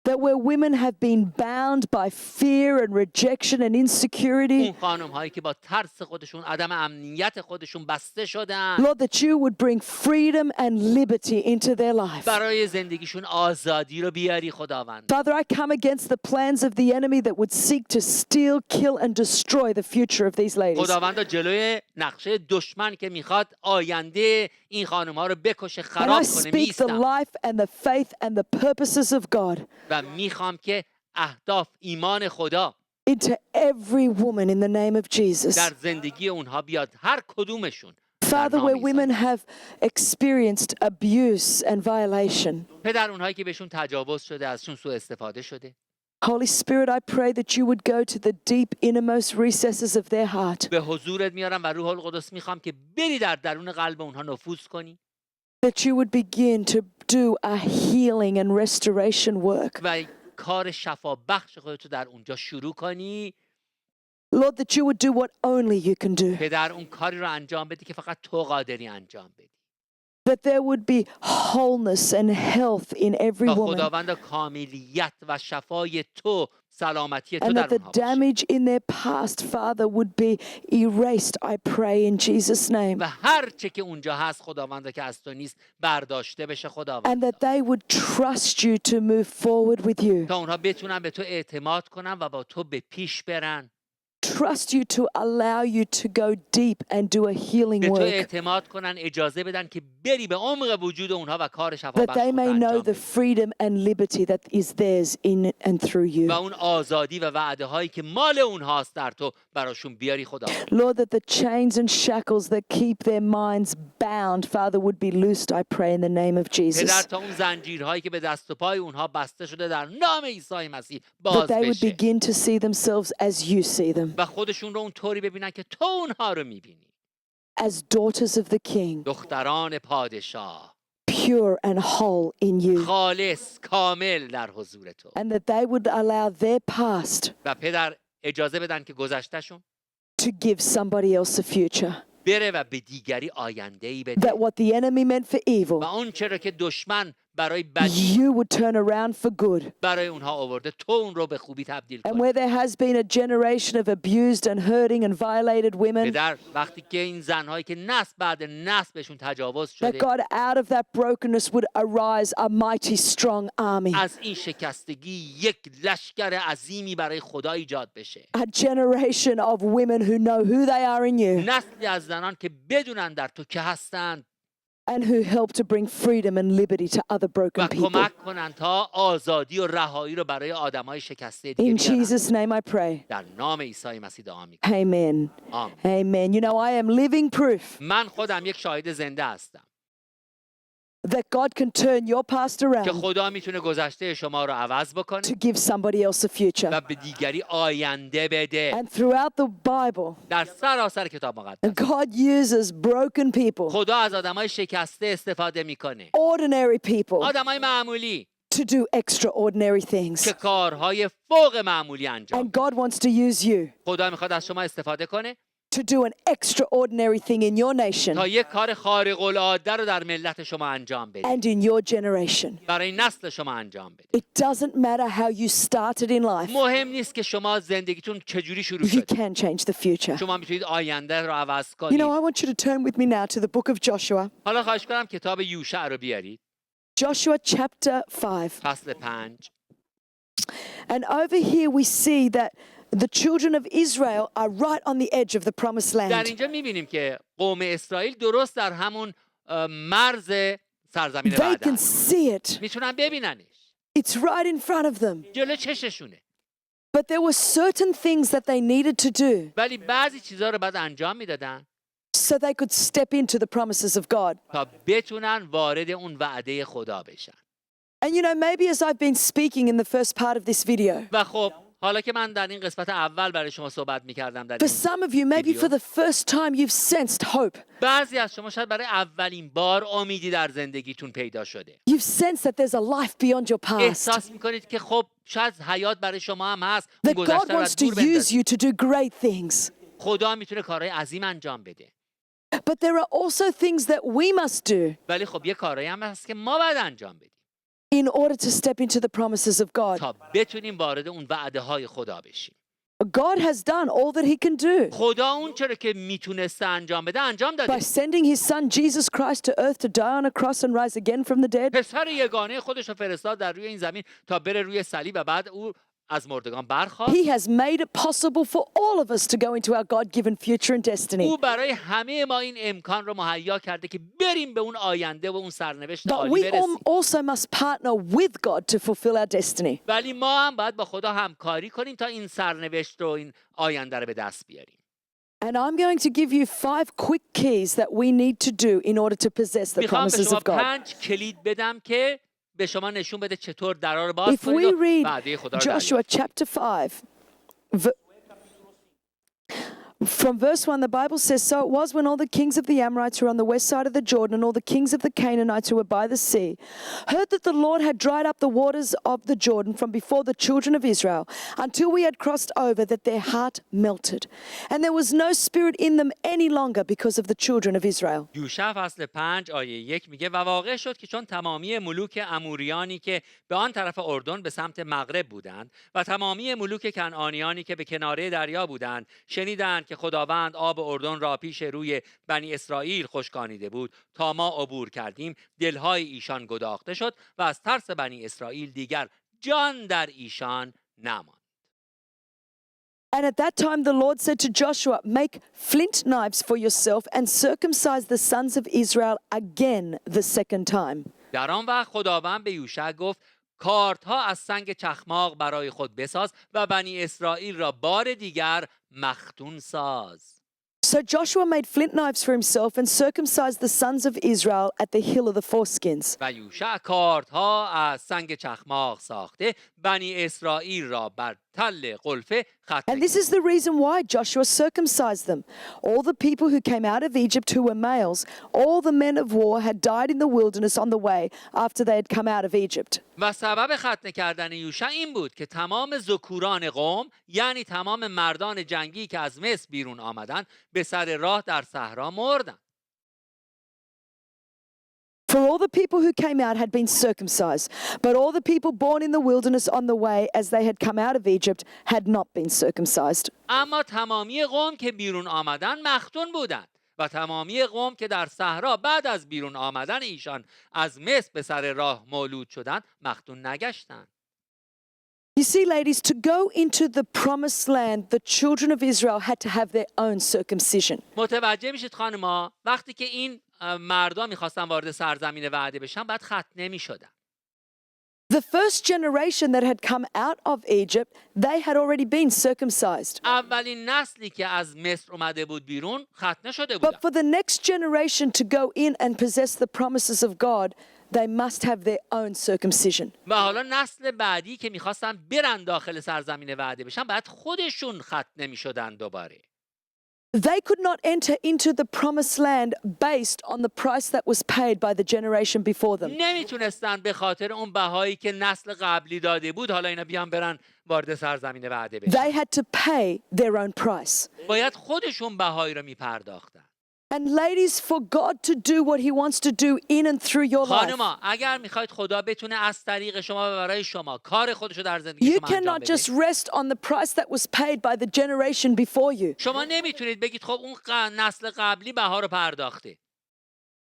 That where women have been bound by fear and rejection and insecurity, اون خانم‌هایی که با ترس خودشون، عدم امنیت خودشون بسته شدن، Lord, that you would bring freedom and liberty into their life. برای زندگیشون آزادی رو بیاری خداوند. Father, I come against the plans of the enemy that would seek to steal, kill, and destroy the future of these ladies. خداوند جلوی نقشه دشمن که میخواد آینده این خانم‌ها رو بکشه، And I خراب کنه، speak the میستم life and the faith and the purposes of God و میخوام که اهداف ایمان خدا into every woman in the name of Jesus. در زندگی اونها بیاد، هر کدومشون در Father, نام where عیسی women مسیح. have experienced abuse and violation. پدر اونهایی که بهشون تجاوز شده، ازشون سوء استفاده شده، Holy Spirit, I pray that you would go to the deep innermost recesses of their heart, به حضورت میارم و روح القدس میخوام که بری در درون قلب اونها نفوذ کنی that you would begin to do a healing and restoration work. و کار شفا بخش خودتو در اونجا شروع کنی. Lord, that you would do what only you can do. پدر اون کاری رو انجام بدی که فقط تو قادری انجام بدی. That there would be wholeness and health in every تا woman. خداوند کاملیت و شفای تو، سلامتی تو And در that the اونها باشه. damage in their past, Father, would be erased, I pray, in Jesus' name. و هر چه که اونجا هست خداوند که از تو نیست برداشته بشه And خداوند. that they would trust you to move forward with you. تا اونها بتونن به تو اعتماد کنن و با تو به پیش برن. Trust you to allow you to go deep and do a healing به تو work. اعتماد کنن، اجازه بدن که بری به عمق وجود اونها و کار شفا That بخش they خودت may انجام know the بدی. freedom and liberty that is theirs in and through و you. اون آزادی و وعده هایی که مال اونهاست در تو براشون بیاری خداوند. Lord, that the chains and shackles that keep their minds bound, Father, would be loosed, I pray, in the name of پدر Jesus. تا اون زنجیرهایی که به دست و پای اونها بسته شده در نام عیسی مسیح That باز they would بشه begin to see themselves as you see them, و خودشون رو اون طوری ببینن که تو اونها رو میبینی. as daughters of the King, دختران پادشاه، pure and whole in you. خالص کامل در حضور تو. And that they would allow their past و پدر اجازه بدن که گذشتهشون to give somebody else a future. بره و به دیگری آینده‌ای بده. That what the enemy meant for و evil, اون چرا که دشمن برای بدی you would turn around for good. برای اونها آورده تو اون رو به خوبی تبدیل And کنی. where there has been a generation of abused and hurting and violated women, پدر وقتی که این زنهایی که نسل بعد نسل بهشون تجاوز that شده God, out of that brokenness, would arise a mighty, strong army. از این شکستگی یک لشکر عظیمی برای خدا ایجاد بشه. A generation of women who know who they are in you نسلی از زنان که بدونن در تو که هستند and who help to bring freedom and liberty to other broken و people. کمک کنن تا آزادی و رهایی رو برای آدمای شکسته In دیگه بیارن. Jesus' name I pray. در نام عیسی مسیح دعا می‌کنم. Amen. آمین. Amen. You know, I am living proof من خودم یک شاهد زنده هستم that God can turn your past که around خدا میتونه گذشته شما رو عوض بکنه to give somebody else a future. و به دیگری آینده بده. And throughout the Bible, در سراسر کتاب مقدس God uses broken people, خدا از آدمای شکسته استفاده میکنه، ordinary people, آدمای معمولی to do extraordinary things. که کارهای فوق معمولی انجام And میده. God wants to use you خدا میخواد از شما استفاده کنه to do an extraordinary thing in your nation تا یک کار خارق العاده رو در ملت شما انجام بده، and in your generation. برای نسل شما انجام بده. It doesn't matter how you started in life, مهم نیست که شما زندگیتون چجوری شروع you شد، can change the future. شما میتونید آینده رو عوض You کنید. know, I want you to turn with me now to the book of Joshua. حالا خواهش کنم کتاب یوشع رو بیارید، Joshua chapter 5. فصل 5. And over here we see that the children of Israel are right on the edge of the promised در land. اینجا میبینیم که قوم اسرائیل درست در همون مرز سرزمین They وعده can است. see it. میتونن ببیننش، It's right in front of them. جلو چششونه. But there were certain things that they needed to do ولی بعضی چیزها رو بعد انجام میدادن so they could step into the promises of God. تا بتونن وارد اون وعده خدا بشن. And you know, maybe as I've been speaking in the first part of this video, و خب حالا که من در این قسمت اول برای شما صحبت میکردم در for این some of you, maybe for the first time, you've sensed hope. بعضی از شما شاید برای اولین بار امیدی در زندگیتون پیدا شده. You've sensed that there's a life beyond your past. احساس میکنید که خب شاید حیات برای شما هم هست، اون That God گذشته رو wants از to دور use بندازید. you to do great things. خدا میتونه کارهای عظیم انجام بده. But there are also things that we must do ولی خب یه کارهایی هم هست که ما باید انجام بدیم in order to step into the promises of God. تا بتونیم وارد اون وعده های خدا بشیم. God has done all that he can do خدا اون چرا که میتونسته انجام بده انجام داده. by sending his son Jesus Christ to earth to die on a cross and rise again from the dead. پسر یگانه خودش رو فرستاد در روی این زمین تا بره روی صلیب و بعد او از مردگان برخاست. He has made it possible for all of us to go into our God-given future and destiny. او برای همه ما این امکان رو مهیا کرده که بریم به اون آینده و اون سرنوشت But عالی we برسیم. also must partner with God to fulfill our destiny. ولی ما هم باید با خدا همکاری کنیم تا این سرنوشت رو این آینده رو به دست بیاریم. And I'm going to give you 5 quick keys that we need to do in order to possess the میخوام به promises شما of God. 5 کلید بدم که به شما نشون بده چطور درا رو باز If کنید we و read وعده خدا رو Joshua دریافت کنید. chapter 5, from verse 1, the Bible says, So it was when all the kings of the Amorites who were on the west side of the Jordan and all the kings of the Canaanites who were by the sea heard that the Lord had dried up the waters of the Jordan from before the children of Israel until we had crossed over, that their heart melted. And there was no spirit in them any longer because of the children of Israel. یوشع فصل 5 آیه 1 میگه و واقع شد که چون تمامی ملوک اموریانی که به آن طرف اردن به سمت مغرب بودند و تمامی ملوک کنعانیانی که به کناره دریا بودند شنیدند که خداوند آب اردن را پیش روی بنی اسرائیل خشکانیده بود تا ما عبور کردیم، دلهای ایشان گداخته شد و از ترس بنی اسرائیل دیگر جان در ایشان نماند. And at that time the Lord said to Joshua, Make flint knives for yourself and circumcise the sons of Israel again the second time. در آن وقت خداوند به یوشع گفت کاردها از سنگ چخماق برای خود بساز و بنی اسرائیل را بار دیگر مختون ساز. So Joshua made flint knives for himself and circumcised the sons of Israel at the hill of the foreskins. و یوشع کاردها از سنگ چخماق ساخته بنی اسرائیل را بر تل قلفه ختنه And this is the reason why Joshua circumcised them. All the people who came out of Egypt who were males, all the men of war had died in the wilderness on the way after they had come out of Egypt. و سبب ختنه کردن یوشع این بود که تمام ذکوران قوم یعنی تمام مردان جنگی که از مصر بیرون آمدند به سر راه در صحرا مردند. For all the people who came out had been circumcised, but all the people born in the wilderness on the way as they had come out of Egypt had not been circumcised. اما تمامی قوم که بیرون آمدن مختون بودند و تمامی قوم که در صحرا بعد از بیرون آمدن ایشان از مصر به سر راه مولود شدند مختون نگشتند. You see, ladies, to go into the promised land, the children of Israel had to have their own circumcision. متوجه میشید خانما وقتی که این مردا میخواستن وارد سرزمین وعده بشن بعد ختنه میشدن. The first generation that had come out of Egypt, they had already been circumcised. اولین نسلی که از مصر اومده بود بیرون ختنه شده But بودن. for the next generation to go in and possess the promises of God, they must have their own circumcision. و حالا نسل بعدی که میخواستن برن داخل سرزمین وعده بشن بعد خودشون ختنه میشدن دوباره. They could not enter into the promised land based on the price that was paid by the generation before them. نمیتونستن به خاطر اون بهایی که نسل قبلی داده بود حالا اینا بیان برن وارد سرزمین وعده بشن. They had to pay their own price. باید خودشون بهایی رو میپرداختن. And ladies, for God to do what He wants to do in and through your life, خانما اگر میخواید خدا بتونه از طریق شما و برای شما کار خودش رو در زندگی you شما انجام cannot just بده. rest on the price that was paid by the generation before you. شما نمیتونید بگید خب اون نسل قبلی بها رو پرداخته.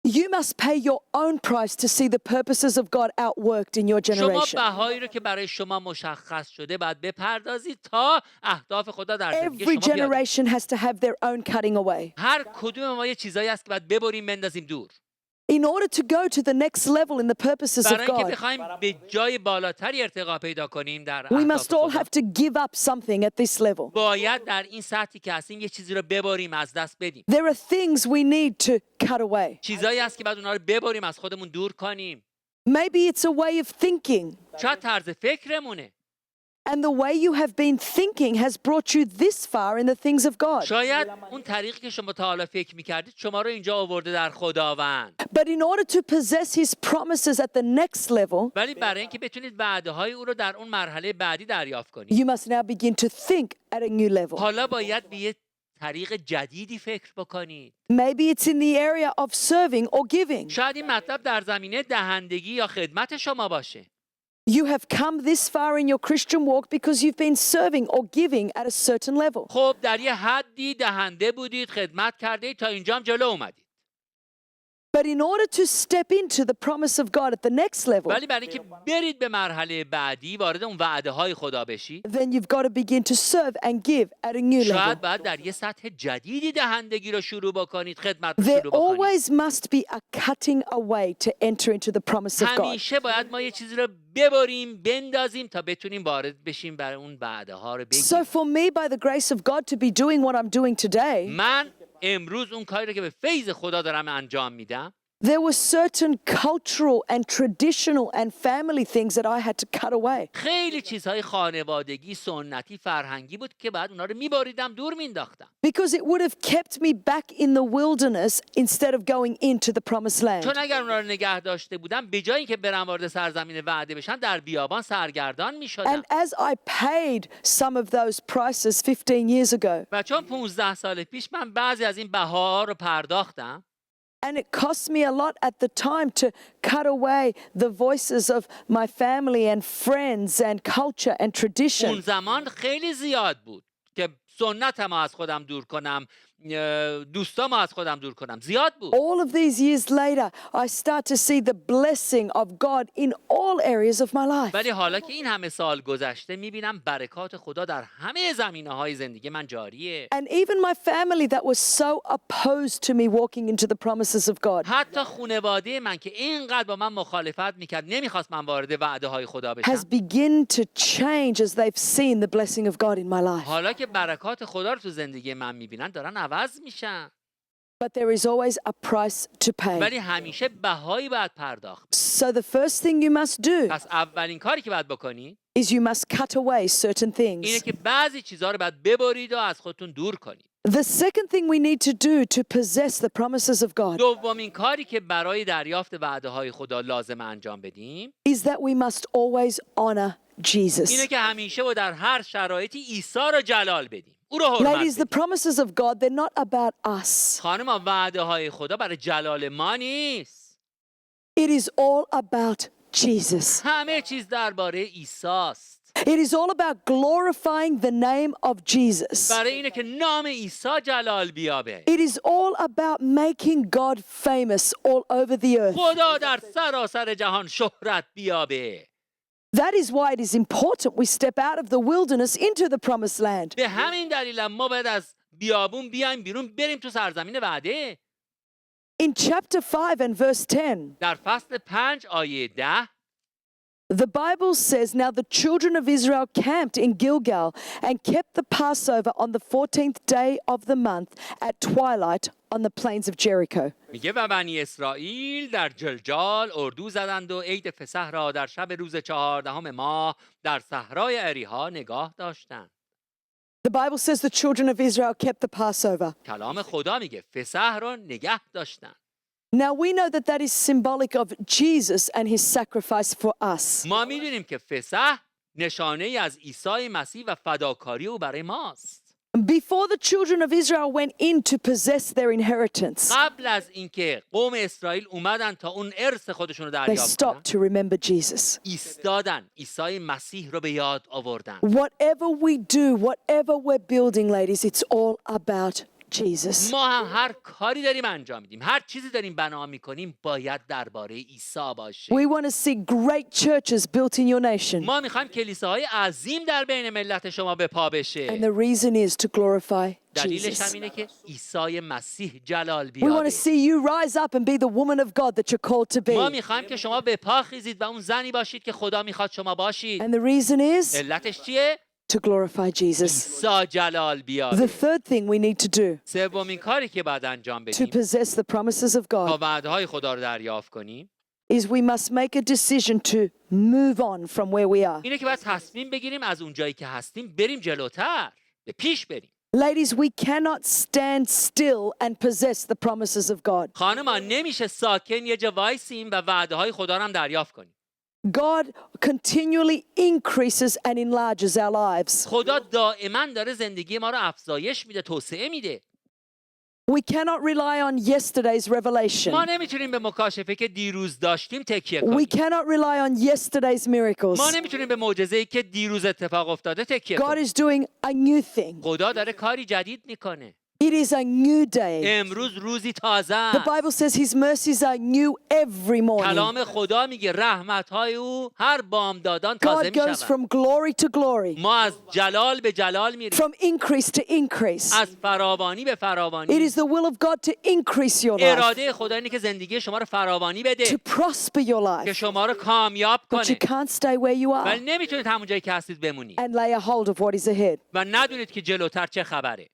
You must pay your own price to see the purposes of God outworked in your شما generation. بهایی رو که برای شما مشخص شده باید بپردازید تا اهداف خدا در زندگی Every شما بیاد. generation has to have their own cutting away. هر کدوم ما یه چیزایی هست که باید ببریم بندازیم دور. In order to go to the next level in the purposes of برای اینکه God, بخوایم به جای بالاتری ارتقا پیدا کنیم در we اهداف must all خدا have to give up something at this level. باید در این سطحی که هستیم یه چیزی رو ببریم از دست بدیم. There are things we need to cut away. چیزایی هست که باید اونها رو ببریم از خودمون دور کنیم. Maybe it's a way of thinking, شاید طرز فکرمونه. and the way you have been thinking has brought you this far in the things of God. شاید اون طریقی که شما تا حالا فکر می‌کردید شما رو اینجا آورده در خداوند. But in order to possess His promises at the next level, ولی برای اینکه بتونید وعده‌های او رو در اون مرحله بعدی دریافت کنید you must now begin to think at a new level. حالا باید به یه طریق جدیدی فکر بکنید. Maybe it's in the area of serving or giving. شاید این مطلب در زمینه دهندگی یا خدمت شما باشه. You have come this far in your Christian walk because you've been serving or giving at a certain level. خب در یه حدی دهنده بودید، خدمت کردید تا اینجا هم جلو اومدید. But in order to step into the promise of God at the next level, ولی برای اینکه برید به مرحله بعدی وارد اون وعده های خدا بشید، then you've got to begin to serve and give at a new level. شاید باید در یه سطح جدیدی دهندگی رو شروع بکنید، خدمت رو There شروع بکنید. always must be a cutting away to enter into the promise of God. همیشه باید ما یه چیزی رو ببریم، بندازیم تا بتونیم وارد بشیم برای اون وعده ها رو بگیریم. So for me, by the grace of God, to be doing what I'm doing today, من امروز اون کاری رو که به فیض خدا دارم انجام میدم، there were certain cultural and traditional and family things that I had to cut away. خیلی چیزهای خانوادگی، سنتی، فرهنگی بود که بعد اونا رو میباریدم، دور مینداختم. Because it would have kept me back in the wilderness instead of going into the promised land. چون اگر اونا رو نگه داشته بودم، به جای اینکه برم وارد سرزمین وعده بشن، در بیابان سرگردان میشدم. And as I paid some of those prices 15 years ago, و چون 15 سال پیش من بعضی از این بهاها رو پرداختم، and it cost me a lot at the time to cut away the voices of my family and friends and culture and اون tradition. زمان خیلی زیاد بود که سنتمو از خودم دور کنم، دوستامو از خودم دور کنم، زیاد بود. All of these years later, I start to see the blessing of God in all areas of my life. ولی حالا که این همه سال گذشته، میبینم برکات خدا در همه زمینه‌های زندگی من جاریه. And even my family that was so opposed to me walking into the promises of God حتی خانواده من که اینقدر با من مخالفت میکرد، نمیخواست من وارد وعده های خدا بشم، has begun to change as they've seen the blessing of God in my life. حالا که برکات خدا رو تو زندگی من میبینن، دارن عوض میشن. But there is always a price to pay. ولی همیشه بهایی باید پرداخت. So the first thing you must do پس اولین کاری که باید بکنی is you must cut away certain اینه things. که بعضی چیزها رو باید ببرید و از خودتون دور کنید. The second thing we need to do to possess the promises of God دومین کاری که برای دریافت وعده های خدا لازم انجام بدیم is that we must always honor اینه Jesus. که همیشه و در هر شرایطی عیسی رو جلال بدیم، او رو حرمت Ladies, the بدیم. promises of God, they're not about us. خانم، وعده های خدا برای جلال ما نیست، It is all about Jesus. همه چیز درباره عیسی است. It is all about glorifying the name of Jesus. برای اینه که نام عیسی جلال بیابه. It is all about making God famous all over the earth. خدا در سراسر جهان شهرت بیابه. That is why it is important we step out of the wilderness into the promised land. به همین دلیل ما باید از بیابون بیایم بیرون، بریم تو سرزمین وعده. In chapter 5 and verse 10, در فصل 5 آیه 10 the Bible says, Now the children of Israel camped in Gilgal and kept the Passover on the 14th day of the month at twilight on the plains of Jericho. میگه و بنی اسرائیل در جلجال اردو زدند و عید فسح را در شب روز 14 ماه در صحرای اریحا نگاه داشتند. The Bible says the children of Israel kept the Passover. کلام خدا میگه فسح را نگه داشتند. Now we know that that is symbolic of Jesus and his sacrifice for us. ما میدونیم که فسح نشانه ای از عیسی مسیح و فداکاری او برای ماست. Before the children of Israel went in to possess their inheritance, قبل از اینکه قوم اسرائیل اومدن تا اون ارث خودشون رو they دریافت کنن، stopped to remember Jesus. ایستادن، عیسی مسیح رو به یاد آوردن. Whatever we do, whatever we're building, ladies, it's all about Jesus. ما هم هر کاری داریم انجام میدیم، هر چیزی داریم بنا میکنیم، باید درباره عیسی باشه. We want to see great churches built in your nation. ما میخوایم کلیساهای عظیم در بین ملت شما به پا And بشه. the reason is to glorify دلیلش هم Jesus. اینه که عیسی مسیح جلال We want بیابه. to see you rise up and be the woman of God that you're called to ما be. میخوایم که شما به پا خیزید و اون زنی باشید که خدا میخواد شما باشید. And the reason is علتش چیه؟ to glorify Jesus. عیسی جلال The بیابه. third thing we need to do سومین کاری که باید انجام to بدیم possess the promises of تا God وعده‌های خدا رو دریافت کنیم is we must make a decision to move on from where we are. اینه که باید تصمیم بگیریم از اون جایی که هستیم بریم جلوتر، به پیش بریم. Ladies, we cannot stand still and possess the promises of God. خانم‌ها، نمیشه ساکن یه جا وایسیم و وعده‌های خدا رو هم دریافت کنیم. God continually increases and enlarges our lives. خدا دائما داره زندگی ما رو افزایش میده، توسعه میده. We cannot rely on yesterday's ما revelation. نمیتونیم به مکاشفه که دیروز داشتیم تکیه We کنیم. cannot rely on yesterday's miracles. ما نمیتونیم به معجزه‌ای که دیروز اتفاق افتاده تکیه God کنیم. is doing a new thing. خدا داره کاری جدید میکنه. It is a new day. امروز روزی تازه The است. Bible says his mercies are new every morning. کلام خدا میگه رحمت‌های او هر بامدادان تازه God goes میشود. from glory to glory, ما از جلال به جلال میریم، from increase to increase. از فراوانی به It فراوانی. is the will of God to increase your life, اراده خدا اینه که زندگی شما رو فراوانی to بده، prosper your که life. شما رو کامیاب But you کنه. can't stay where you are ولی نمیتونید همون جایی که هستید بمونید and lay a hold of what is ahead. و ندونید که جلوتر چه خبره.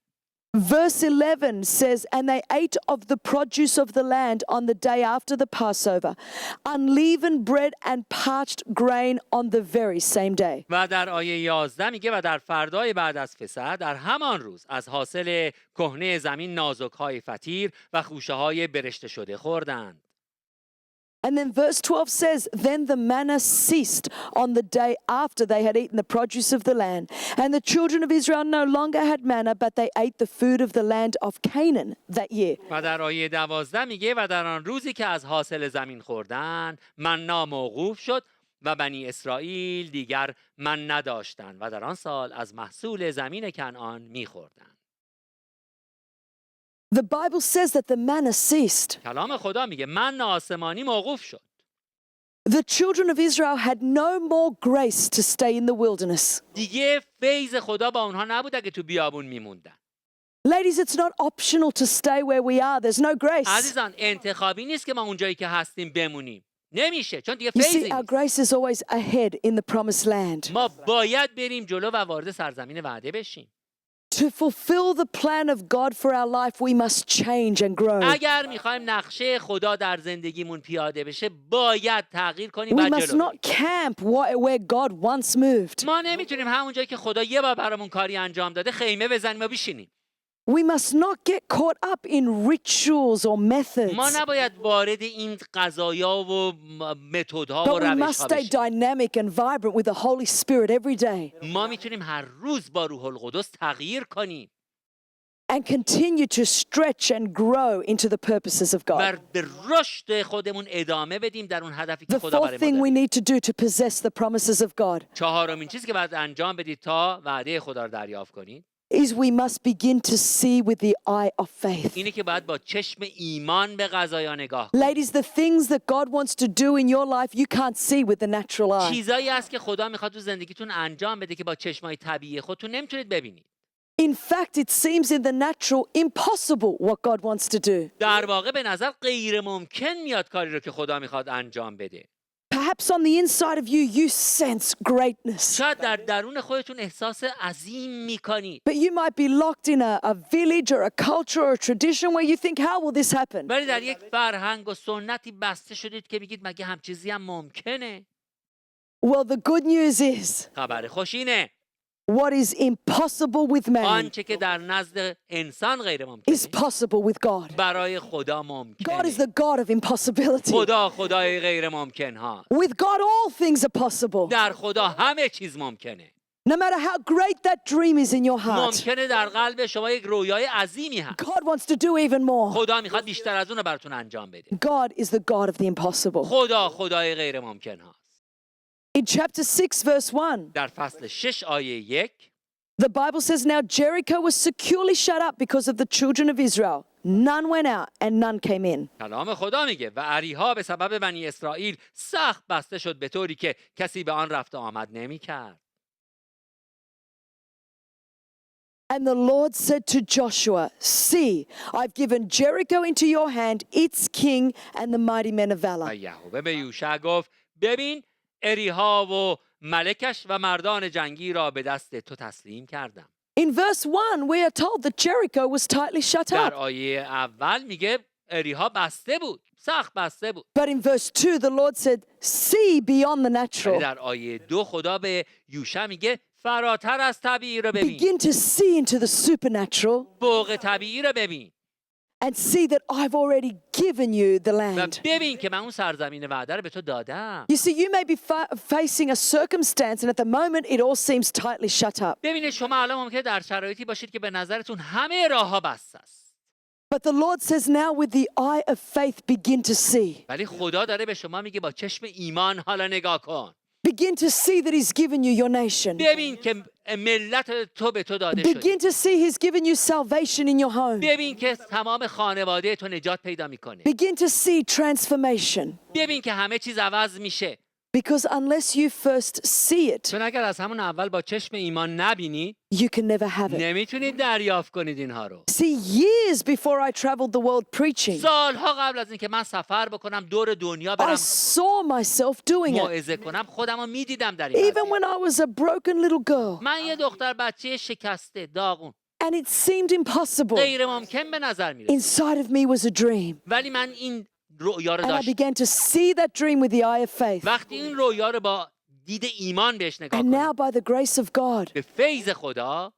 Verse 11 says, And they ate of the produce of the land on the day after the Passover, unleavened bread and parched grain on the very same day. و در آیه 11 میگه و در فردای بعد از فسح در همان روز از حاصل کهنه زمین نازک‌های فطیر و خوشه‌های برشته شده خوردند. And then verse 12 says, Then the manna ceased on the day after they had eaten the produce of the land. And the children of Israel no longer had manna, but they ate the food of the land of Canaan that year. و در آیه 12 میگه و در آن روزی که از حاصل زمین خوردند منا موقوف شد و بنی اسرائیل دیگر من نداشتند و در آن سال از محصول زمین کنعان میخوردند. The Bible says that the manna ceased. کلام خدا میگه من آسمانی موقوف شد. The children of Israel had no more grace to stay in the wilderness. دیگه فیض خدا با اونها نبود اگه تو بیابون میموندن. Ladies, it's not optional to stay where we are. There's no grace. عزیزان انتخابی نیست که ما اونجایی که هستیم بمونیم. نمیشه چون دیگه You فیضی see, our نیست. grace is always ahead in the promised land. ما باید بریم جلو و وارد سرزمین وعده بشیم. To fulfill the plan of God for our life, we must change and grow. اگر میخوایم نقشه خدا در زندگیمون پیاده بشه باید تغییر کنیم We و must جلو not بریم. camp where God once moved. ما نمیتونیم همون جایی که خدا یه بار برامون کاری انجام داده خیمه بزنیم و بشینیم. We must not get caught up in rituals or methods, ما نباید وارد این قضایا و متدها و but we must روش‌ها stay بشیم. dynamic and vibrant with the Holy Spirit every day ما میتونیم هر روز با روح القدس تغییر کنیم and continue to stretch and grow into the purposes of و God. به رشد خودمون ادامه بدیم در اون هدفی که The خدا fourth برای thing ما we داره. need to do to possess the promises of God چهارمین چیزی که باید انجام بدید تا وعده خدا رو دریافت کنید is we must begin to see with the eye of faith. اینه که باید با چشم ایمان به قضایا نگاه کنید. Ladies, the things that God wants to do in your life, you can't see with the natural eye. چیزایی هست که خدا میخواد تو زندگیتون انجام بده که با چشمای طبیعی خودتون نمیتونید ببینید. In fact, it seems in the natural impossible what God wants to do. در واقع به نظر غیر ممکن میاد کاری رو که خدا میخواد انجام بده. Perhaps on the inside of you, you sense greatness. شاید در درون خودتون احساس عظیم میکنید. But you might be locked in a village or a culture or a tradition where you think, how will this happen? ولی در یک فرهنگ و سنتی بسته شدید که میگید مگه هم چیزی هم ممکنه؟ Well, the good news is خبر خوش اینه what is impossible with man آنچه که در نزد انسان غیر ممکنه is possible with God. برای خدا God is ممکنه. the God of impossibility. خدا خدای غیر ممکن ها. With God, all things are possible. در خدا همه چیز ممکنه. No matter how great that dream is in your heart, ممکنه در قلب شما یک رویای عظیمی هست. God wants to do even more. خدا میخواد بیشتر از اون رو براتون انجام بده. God is the God of the impossible. خدا خدای غیر ممکن هاست. In chapter 6, verse 1, در فصل 6 آیه 1 the Bible says, Now Jericho was securely shut up because of the children of Israel. None went out and none came in. کلام خدا میگه و اریحا به سبب بنی اسرائیل سخت بسته شد به طوری که کسی به آن رفت و آمد نمیکرد. And the Lord said to Joshua, See, I've given Jericho into your hand, its king and the mighty men of و valor. یهوه به یوشع گفت ببین اریحا و ملکش و مردان جنگی را به دست تو تسلیم کردم. In verse 1, we are told that Jericho was tightly shut در up. آیه اول میگه اریحا بسته بود، سخت بسته بود. But in verse 2, the Lord said, See beyond the ولی natural. در آیه 2 خدا به یوشع میگه فراتر از طبیعی رو ببین. Begin to see into the supernatural فوق طبیعی رو ببین and see that I've already given you the و land. ببین که من اون سرزمین وعده رو به تو دادم. You see, you may be facing a circumstance, and at the moment it all seems tightly shut up. ببینید شما الان ممکنه در شرایطی باشید که به نظرتون همه راه‌ها بسته است. But the Lord says, Now with the eye of faith, begin to see. ولی خدا داره به شما میگه با چشم ایمان حالا نگاه کن. Begin to see that He's given you your nation. ببین که ملت تو به تو داده شده. Begin to see He's given you salvation in your home. ببین که تمام خانواده تو نجات پیدا میکنه. Begin to see transformation. ببین که همه چیز عوض میشه. Because unless you first see it, چون اگر از همون اول با چشم ایمان نبینی you can never have it. نمیتونید دریافت کنید اینها رو. See, years before I traveled the world preaching, سالها قبل از اینکه من سفر بکنم دور دنیا I برم saw myself doing it. موعظه کنم خودم رو میدیدم در این Even when وضعیت. I was a broken little girl. من یه دختر بچه شکسته داغون And it seemed impossible. غیر ممکن به نظر میرسید، Inside of me was a dream. ولی من این رویا رو And I داشتم. began to see that dream with the eye of faith. وقتی این رویا رو با دید ایمان بهش نگاه And کنم now, by the grace of God, به فیض خدا،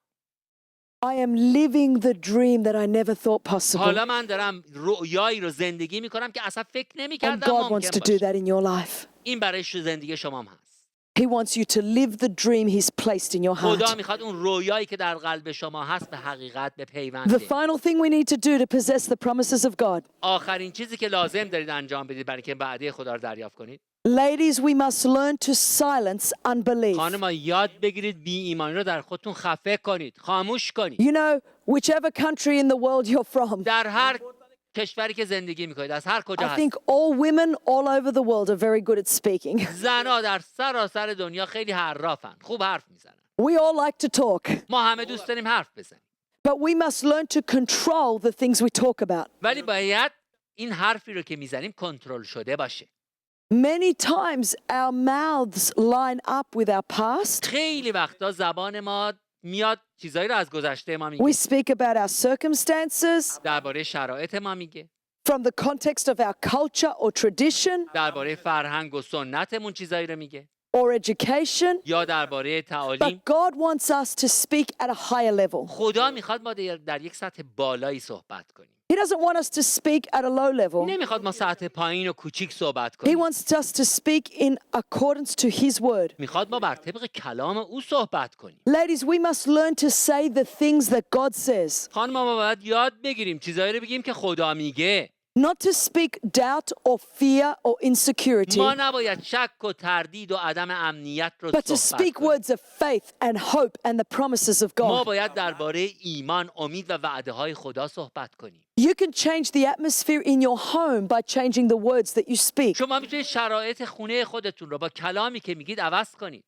I am living the dream that I never thought possible. حالا من دارم رویایی رو زندگی میکنم که اصلا فکر And نمی‌کردم God wants ممکن to do باشه. that in your life. این برای زندگی شما هم هست. He wants you to live the dream He's placed in your خدا heart. میخواد اون رویایی که در قلب شما هست به حقیقت به The پیونده. final thing we need to do to possess the promises of God. آخرین چیزی که لازم دارید انجام بدید برای که وعده خدا رو دریافت کنید، Ladies, we must learn to silence unbelief. خانم‌ها یاد بگیرید بی ایمانی رو در خودتون خفه کنید، خاموش کنید. You know, whichever country in the world you're from, در هر کشوری که زندگی میکنید، از هر کجا I هست، think all women all over the world are very good at speaking. زنها در سراسر دنیا خیلی حرافن، خوب حرف میزنن. We all like to talk, ما همه دوست داریم حرف بزنیم، but we must learn to control the things we talk about. ولی باید این حرفی رو که میزنیم کنترل شده باشه. Many times our mouths line up with our past. خیلی وقتا زبان ما میاد چیزایی رو از گذشته ما We میگه، speak about our circumstances, درباره شرایط ما میگه، from the context of our culture or tradition درباره فرهنگ و سنتمون چیزایی رو میگه، or education. یا درباره تعالیم. But God wants us to speak at a higher level. خدا میخواد ما در یک سطح بالایی صحبت کنیم. He doesn't want us to speak at a low level. نمیخواد ما سطح پایین و کوچیک صحبت He کنیم. wants us to speak in accordance to His word. میخواد ما بر طبق کلام او صحبت کنیم. Ladies, we must learn to say the things that God says, خانم ما باید یاد بگیریم چیزایی رو بگیم که خدا میگه. not to speak doubt or fear or insecurity, ما نباید شک و تردید و عدم امنیت رو but to صحبت speak کنیم. words of faith and hope and the promises of ما God. باید درباره ایمان، امید و وعده های خدا صحبت کنیم. You can change the atmosphere in your home by changing the words that you speak. شما میتونید شرایط خونه خودتون رو با کلامی که میگید عوض کنید.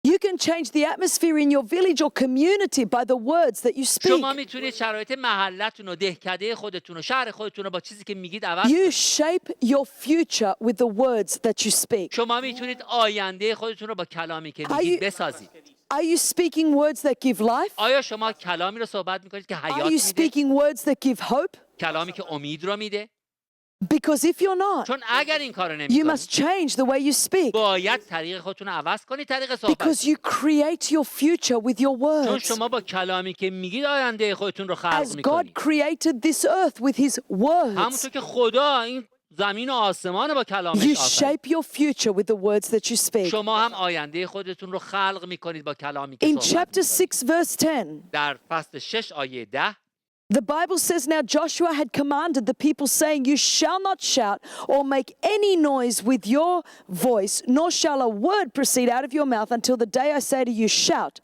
You can change the atmosphere in your village or community by the words that you speak. شما میتونید شرایط محلتون و دهکده خودتون و شهر خودتون رو با چیزی که میگید عوض You کنید. shape your future with the words that you speak. شما میتونید آینده خودتون رو با کلامی که میگید بسازید. Are you speaking words that give life? آیا شما کلامی رو صحبت میکنید که Are حیات you میده؟ speaking words that give hope? کلامی که امید رو میده؟ Because if you're not, چون اگر این کارو you نمیکنید must change the way you speak. باید طریق خودتون رو عوض کنید، طریق صحبت. Because you create your future with your چون words. شما با کلامی که میگید آینده خودتون رو خلق As God میکنید. created this earth with His words, همونطور که خدا این زمین و آسمان رو با you کلامش آفرید. shape your future with the words that you speak. شما هم آینده خودتون رو خلق میکنید با کلامی که In صحبت chapter میکنید. 6, verse 10, در فصل 6 آیه 10 the Bible says, Now Joshua had commanded the people, saying, You shall not shout or make any noise with your voice, nor shall a word proceed out of your mouth until the day I say to you, Shout,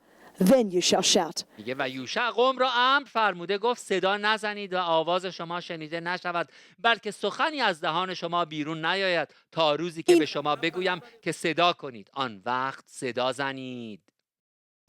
then you shall shout. میگه و یوشع قوم را امر فرموده گفت صدا نزنید و آواز شما شنیده نشود، بلکه سخنی از دهان شما بیرون نیاید تا روزی که به شما بگویم که صدا کنید، آن وقت صدا زنید.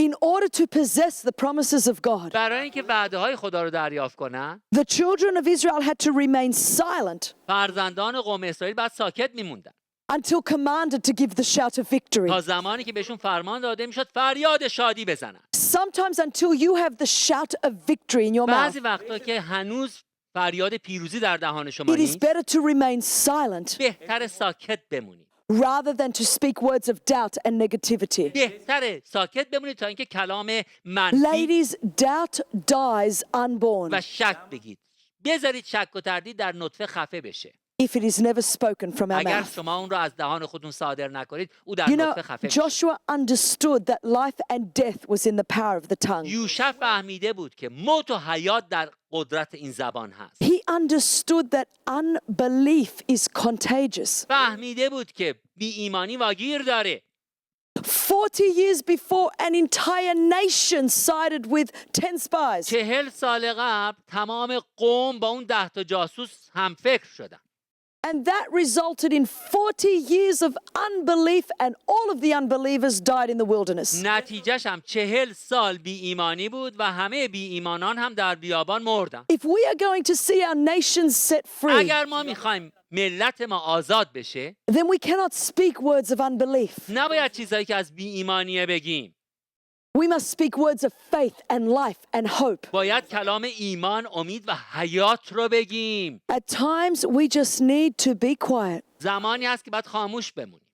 In order to possess the promises of God, برای اینکه وعده های خدا رو دریافت کنن، the children of Israel had to remain silent فرزندان قوم اسرائیل بعد ساکت میموندن until commanded to give the shout of victory. تا زمانی که بهشون فرمان داده میشد فریاد شادی بزنن. Sometimes until you have the shout of victory in your mouth, بعضی وقتا که هنوز فریاد پیروزی در دهان شما it is نیست، better to remain silent بهتر ساکت بمونید. rather than to speak words of doubt and negativity. بهتره ساکت بمونید تا اینکه کلام منفی Ladies, doubt dies unborn و شک بگید. بذارید شک و تردید در نطفه خفه بشه. if it is never spoken from our اگر mouth. شما اون رو از دهان خودتون صادر نکنید او در You know, نطفه خفه میشه. Joshua understood that life and death was in the power of the tongue. یوشع فهمیده بود که موت و حیات در قدرت این زبان هست. He understood that unbelief is contagious. فهمیده بود که بی ایمانی واگیر داره. 40 years before, an entire nation sided with 10 spies. 40 سال قبل تمام قوم با اون 10 تا جاسوس هم فکر شدن. And that resulted in 40 years of unbelief, and all of the unbelievers died in the wilderness. نتیجهش هم 40 سال بی ایمانی بود و همه بی ایمانان هم در بیابان مردن. If we are going to see our nations set free, اگر ما میخوایم ملت ما آزاد بشه، then we cannot speak words of unbelief. نباید چیزایی که از بی ایمانیه بگیم. We must speak words of faith and life and hope. باید کلام ایمان، امید و حیات رو بگیم. At times, we just need to be quiet زمانی هست که باید خاموش بمونیم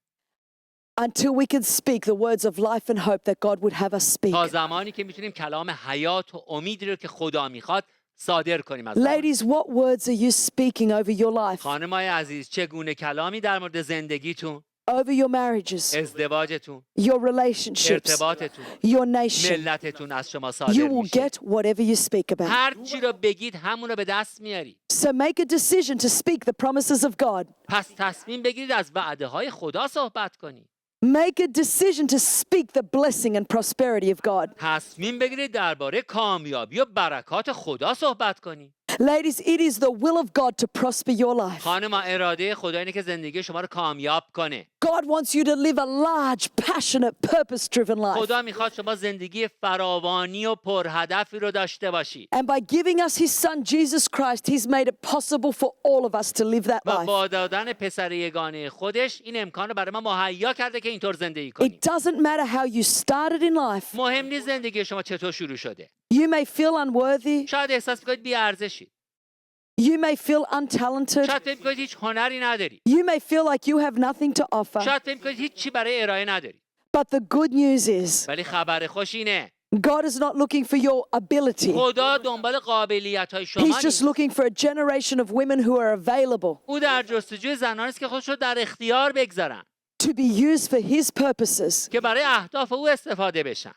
until we can speak the words of life and hope that God would have us speak. تا زمانی که میتونیم کلام حیات و امیدی رو که خدا میخواد صادر کنیم از زبان. Ladies, what words are you speaking over your life, خانمای عزیز، چگونه کلامی در مورد زندگیتون، over your marriages, ازدواجتون، your relationships, ارتباطتون، your nation? ملتتون از شما صادر You will میشه؟ get whatever you speak about. هر چی رو بگید همون رو به دست میاری. So make a decision to speak the promises of God. پس تصمیم بگیرید از وعده های خدا صحبت کنید. Make a decision to speak the blessing and prosperity of God. تصمیم بگیرید درباره کامیابی و برکات خدا صحبت کنید. Ladies, it is the will of God to prosper your life. خانم، اراده خدا اینه که زندگی شما رو کامیاب کنه. God wants you to live a large, passionate, purpose-driven life. خدا میخواد شما زندگی فراوانی و پرهدفی رو داشته باشید. And by giving us his son, Jesus Christ, he's made it possible for all of us to live that و life. با دادن پسر یگانه خودش این امکان رو برای ما مهیا کرده که اینطور زندگی کنیم. It doesn't matter how you started in life. مهم نیست زندگی شما چطور شروع شده. You may feel unworthy. شاید احساس کنید بی‌ارزشید. You may feel untalented. شاید فکر کنید هیچ هنری نداری. You may feel like you have nothing to offer. شاید فکر کنید هیچ چی برای ارائه نداری. But the good news is, ولی خبر خوش اینه. God is not looking for your ability. خدا دنبال قابلیت‌های شما He's just نیست. looking for a generation of women who are available او در جستجوی زنانی است که خودش رو در اختیار بگذارن to be used for his purposes. که برای اهداف او استفاده بشن.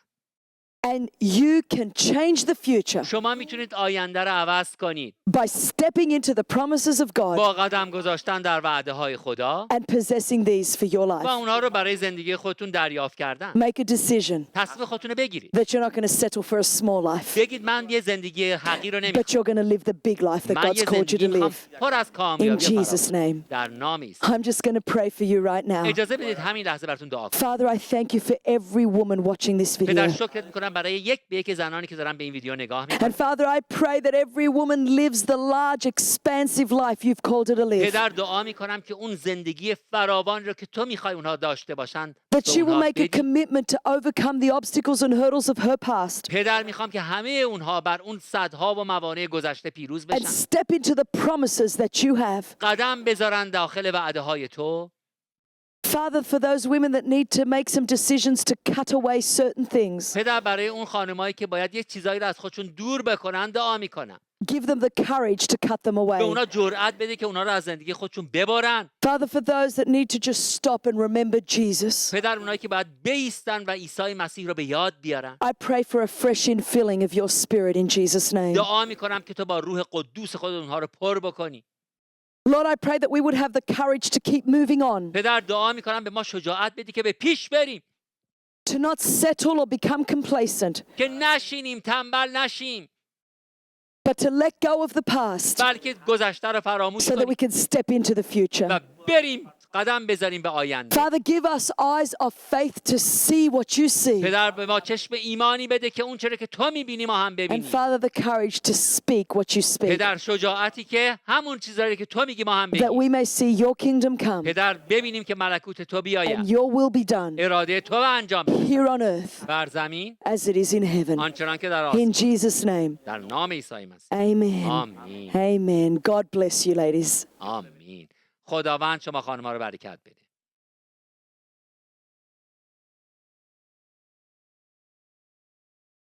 And you can change the future شما میتونید آینده رو عوض کنید by stepping into the promises of God با قدم گذاشتن در وعده های خدا and possessing these for your و life. اونها رو برای زندگی خودتون دریافت کردن. Make a decision تصمیم خودتون رو بگیرید. that you're not going to settle for a small life, بگید من یه زندگی حقیر رو but نمیخوام. you're going to live the big life that من God's یه called you زندگی to میخوام live. پر از In کامیابی و Jesus' فراوانی. name. در نام عیسی. I'm just going to pray for you right now. اجازه بدید همین لحظه براتون دعا کنم. Father, I thank you for every woman watching this پدر video. شکرت میکنم برای یک به یک زنانی که دارن به این ویدیو نگاه میکنن. And Father, I pray that every woman lives the large, expansive life you've called her to live. پدر دعا میکنم که اون زندگی فراوان رو که تو میخوای اونها داشته باشن That به she will اونها make a بدی. commitment to overcome the obstacles and hurdles of her past پدر میخوام که همه اونها بر اون صدها و موانع گذشته پیروز and بشن. step into the promises that you have. قدم بذارن داخل وعده های تو. Father, for those women that need to make some decisions to cut away certain things, پدر برای اون خانمایی که باید یک چیزایی رو از خودشون دور بکنن دعا میکنم. give them the courage to cut them به away. اونا جرأت بده که اونا رو از زندگی خودشون ببرن. Father, for those that need to just stop and remember Jesus, پدر اونایی که باید بایستن و عیسی مسیح رو به یاد بیارن. I pray for a fresh infilling of your spirit in Jesus' name. دعا میکنم که تو با روح قدوس خود اونها رو پر بکنی. Lord, I pray that we would have the courage to keep moving on, پدر دعا میکنم به ما شجاعت بدی که به پیش بریم، to not settle or become complacent, که نشینیم تنبل نشیم، but to let go of the past بلکه گذشته رو فراموش so that we کنیم can step into the future. و بریم قدم بذاریم به آینده. Father, give us eyes of faith to see what you see. پدر به ما چشم ایمانی بده که اون چرا که تو میبینی ما هم And ببینیم. Father, the courage to speak what you speak, پدر شجاعتی که همون چیزایی که تو میگی ما هم that بگیم. we may see your kingdom come پدر ببینیم که ملکوت تو and بیاید، your will be done اراده تو انجام بشه here on earth بر زمین as it is in heaven. آنچنان که در In آسمان. Jesus' name, در نام عیسی مسیح. amen. آمین. Amen. God bless you, ladies. آمین. خداوند شما خانم‌ها رو برکت بده.